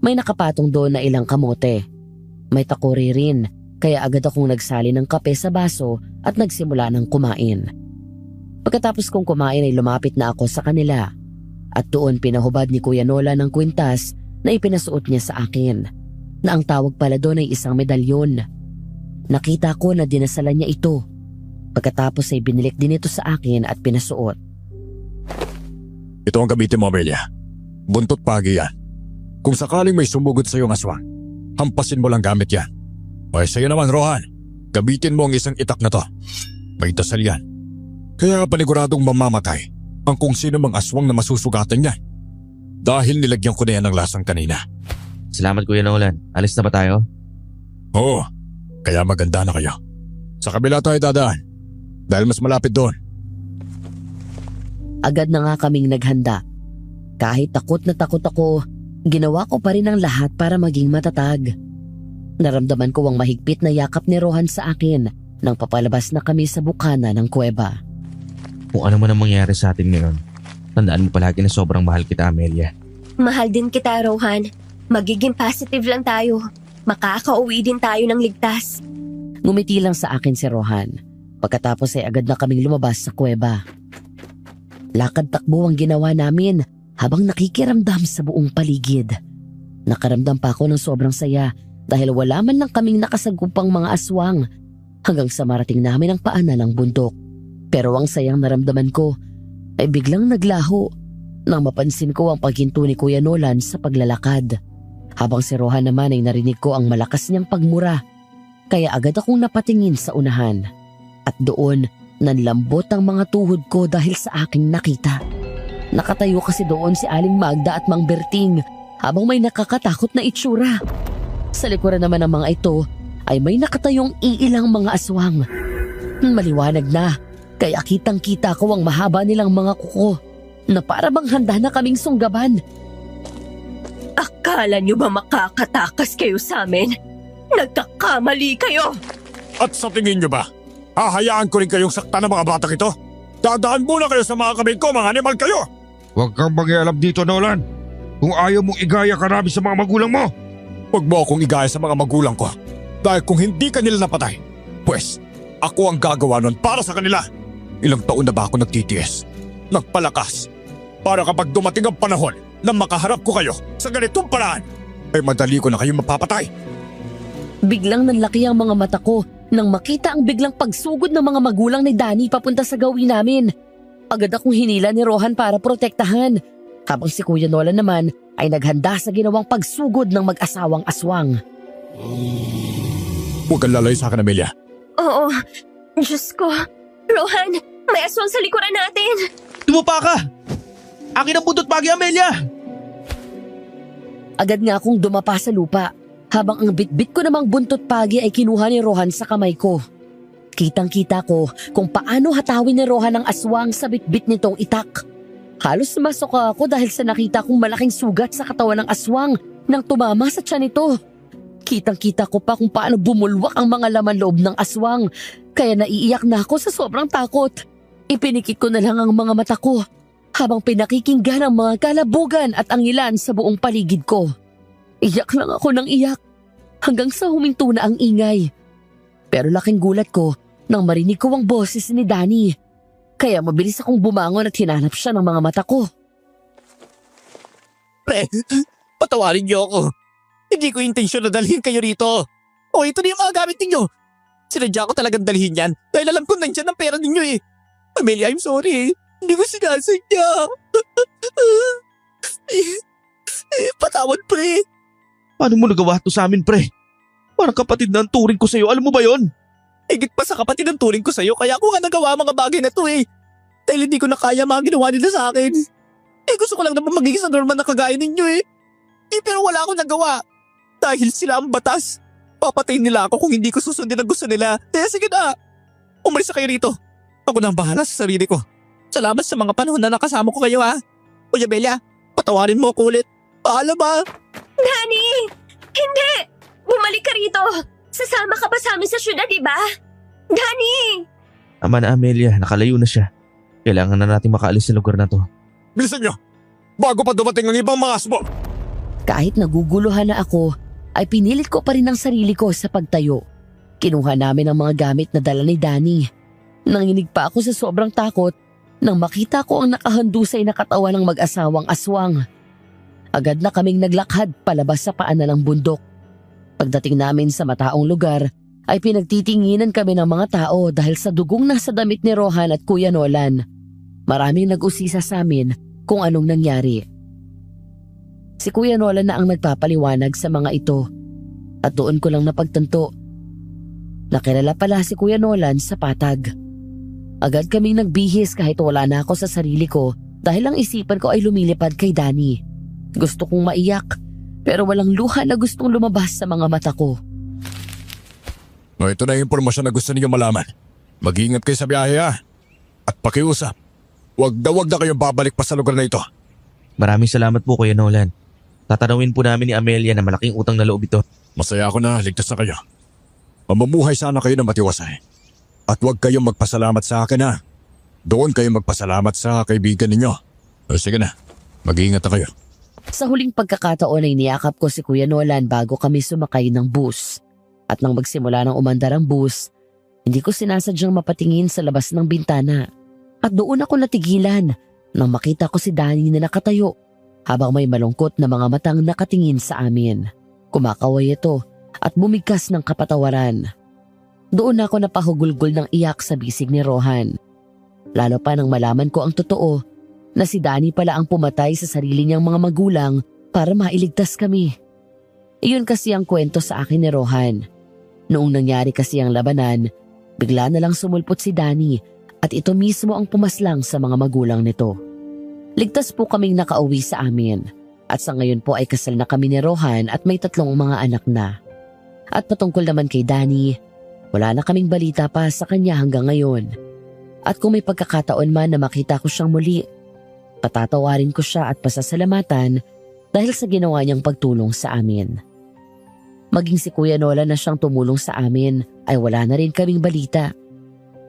May nakapatong doon na ilang kamote. May takori rin, kaya agad akong nagsali ng kape sa baso at nagsimula ng kumain. Pagkatapos kong kumain ay lumapit na ako sa kanila at doon pinahubad ni Kuya Nola ng kwintas na ipinasuot niya sa akin, na ang tawag pala doon ay isang medalyon. Nakita ko na dinasalan niya ito. Pagkatapos ay binilik din ito sa akin at pinasuot. Ito ang gamitin mo, Amelia. Buntot pagi yan. Kung sakaling may sumugod sa iyong aswang, hampasin mo lang gamit yan. O sa'yo naman, Rohan, gamitin mo ang isang itak na to. May dasal yan. Kaya paniguradong mamamatay ang kung sino mang aswang na masusugatan niyan. Dahil nilagyan ko na yan ng lasang kanina. Salamat Kuya Nolan. Alis na ba tayo? Oo, kaya maganda na kayo. Sa kabila tayo dadaan. Dahil mas malapit doon. Agad na nga kaming naghanda. Kahit takot na takot ako, ginawa ko pa rin ang lahat para maging matatag. Naramdaman ko ang mahigpit na yakap ni Rohan sa akin nang papalabas na kami sa bukana ng kuweba. Kung ano man ang mangyari sa atin ngayon, tandaan mo palagi na sobrang mahal kita, Amelia. Mahal din kita, Rohan. Magiging positive lang tayo. Makakauwi din tayo ng ligtas. Ngumiti lang sa akin si Rohan. Pagkatapos ay agad na kaming lumabas sa kuweba. Lakad takbo ang ginawa namin habang nakikiramdam sa buong paligid. Nakaramdam pa ako ng sobrang saya dahil wala man lang kaming nakasagupang mga aswang hanggang sa marating namin ang paanan ng bundok. Pero ang sayang naramdaman ko ay biglang naglaho nang mapansin ko ang paghinto ni Kuya Nolan sa paglalakad. Habang si Rohan naman ay narinig ko ang malakas niyang pagmura. Kaya agad akong napatingin sa unahan. At doon, nanlambot ang mga tuhod ko dahil sa aking nakita. Nakatayo kasi doon si Aling Magda at Mang Berting habang may nakakatakot na itsura. Sa likuran naman ng mga ito ay may nakatayong iilang mga aswang. Maliwanag na, kaya kitang-kita ko ang mahaba nilang mga kuko na para bang handa na kaming sunggaban. Akala niyo ba makakatakas kayo sa amin? Nagkakamali kayo! At sa tingin nyo ba, hahayaan ko rin kayong sakta ng mga batang ito? Dadaan muna kayo sa mga kamay ko, mga animal kayo! Huwag kang mangialam dito, Nolan. Kung ayaw mong igaya ka namin sa mga magulang mo. Huwag mo akong igaya sa mga magulang ko. Dahil kung hindi ka nila napatay, pues ako ang gagawa nun para sa kanila. Ilang taon na ba ako nagtitiis, nagpalakas, para kapag dumating ang panahon na makaharap ko kayo sa ganitong paraan, ay madali ko na kayo mapapatay. Biglang nanlaki ang mga mata ko nang makita ang biglang pagsugod ng mga magulang ni Danny papunta sa gawin namin. Agad akong hinila ni Rohan para protektahan, habang si Kuya Nolan naman ay naghanda sa ginawang pagsugod ng mag-asawang aswang. Huwag kang lalayo sa akin, Amelia. Oo, Diyos ko. Rohan, may aswang sa likuran natin. Tumapa ka! Akin ang buntot pagi, Amelia! Agad nga akong dumapa sa lupa, habang ang bitbit ko namang buntot pagi ay kinuha ni Rohan sa kamay ko. Kitang-kita ko kung paano hatawin ni Rohan ang aswang sa bitbit nitong itak. Halos masuka ako dahil sa nakita kong malaking sugat sa katawan ng aswang nang tumama sa tiyan nito. Kitang-kita ko pa kung paano bumulwak ang mga laman loob ng aswang, kaya naiiyak na ako sa sobrang takot. Ipinikit ko na lang ang mga mata ko habang pinakikinggan ang mga kalabugan at angilan sa buong paligid ko. Iyak lang ako ng iyak hanggang sa huminto na ang ingay. Pero laking gulat ko nang marinig ko ang boses ni Danny. Kaya mabilis akong bumangon at hinanap siya ng mga mata ko. Pre, patawarin niyo ako. Hindi ko intensyon na dalhin kayo rito. O ito na yung mga gamit ninyo. Sinadya ko talagang dalhin yan dahil alam ko nandyan ang pera ninyo eh. Amelia, I'm sorry. Hindi ko sinasadya. Patawad, pre. Paano mo nagawa to sa amin, pre? Parang kapatid na ang turing ko sa'yo, alam mo ba yon? Higit pa sa kapatid ang turing ko sa'yo kaya ako nga nagawa ang mga bagay na to eh. Dahil hindi ko na kaya mga ginawa nila sa akin. Gusto ko lang naman magiging sa normal na kagaya ninyo eh. Pero wala akong nagawa. Dahil sila ang batas. Papatayin nila ako kung hindi ko susundin ang gusto nila. Kaya sige na. Umalis na kayo rito. Ako na ang bahala sa sarili ko. Salamat sa mga panahon na nakasama ko kayo ha. Kuya Belia, patawarin mo ako ulit. Paalam ba? Danny! Hindi! Bumalik ka rito! Sasama ka ba sa amin sa syudad, diba? Danny! Ama na Amelia, nakalayo na siya. Kailangan na natin makaalis sa lugar na to. Bilisan nyo! Bago pa dumating ang ibang mga asbo! Kahit naguguluhan na ako, ay pinilit ko pa rin ang sarili ko sa pagtayo. Kinuha namin ang mga gamit na dala ni Danny. Nanginig pa ako sa sobrang takot nang makita ko ang nakahandusay na katawan ng mag-asawang aswang. Agad na kaming naglakad palabas sa paanan ng bundok. Pagdating namin sa mataong lugar, ay pinagtitinginan kami ng mga tao dahil sa dugong nasa damit ni Rohan at Kuya Nolan. Maraming nag-usisa sa amin kung anong nangyari. Si Kuya Nolan na ang nagpapaliwanag sa mga ito at doon ko lang napagtanto. Nakilala pala si Kuya Nolan sa patag. Agad kaming nagbihis kahit wala na ako sa sarili ko dahil ang isipan ko ay lumilipad kay Danny. Gusto kong maiyak pero walang luha na gustong lumabas sa mga mata ko. O ito na yung impormasyon na gusto ninyo malaman. Mag-iingat kayo sa biyahe ha. At pakiusap, wag na kayong babalik pa sa lugar na ito. Maraming salamat po, Kuya Nolan. Tatanawin po namin ni Amelia na malaking utang na loob ito. Masaya ako na ligtas na kayo. Mamumuhay sana kayo na matiwasay. At huwag kayong magpasalamat sa akin ha. Doon kayo magpasalamat sa kaibigan ninyo. O sige na, mag-iingat na kayo. Sa huling pagkakataon ay niyakap ko si Kuya Nolan bago kami sumakay ng bus. At nang magsimula ng umandar ang bus, hindi ko sinasadyang mapatingin sa labas ng bintana. At doon ako natigilan nang makita ko si Danny na nakatayo habang may malungkot na mga matang nakatingin sa amin. Kumakaway ito at bumigkas ng kapatawaran. Doon ako napahugulgol ng iyak sa bisig ni Rohan. Lalo pa nang malaman ko ang totoo na si Danny pala ang pumatay sa sarili niyang mga magulang para mailigtas kami. Iyon kasi ang kwento sa akin ni Rohan. Noong nangyari kasi ang labanan, bigla na lang sumulpot si Danny at ito mismo ang pumaslang sa mga magulang nito. Ligtas po kaming nakauwi sa amin at sa ngayon po ay kasal na kami ni Rohan at may 3 mga anak na. At patungkol naman kay Danny, wala na kaming balita pa sa kanya hanggang ngayon. At kung may pagkakataon man na makita ko siyang muli, patatawarin ko siya at pasasalamatan dahil sa ginawa niyang pagtulong sa amin. Maging si Kuya Nolan na siyang tumulong sa amin ay wala na rin kaming balita.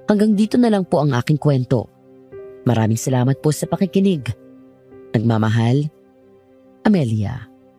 Hanggang dito na lang po ang aking kwento. Maraming salamat po sa pakikinig. Nagmamahal, Amelia.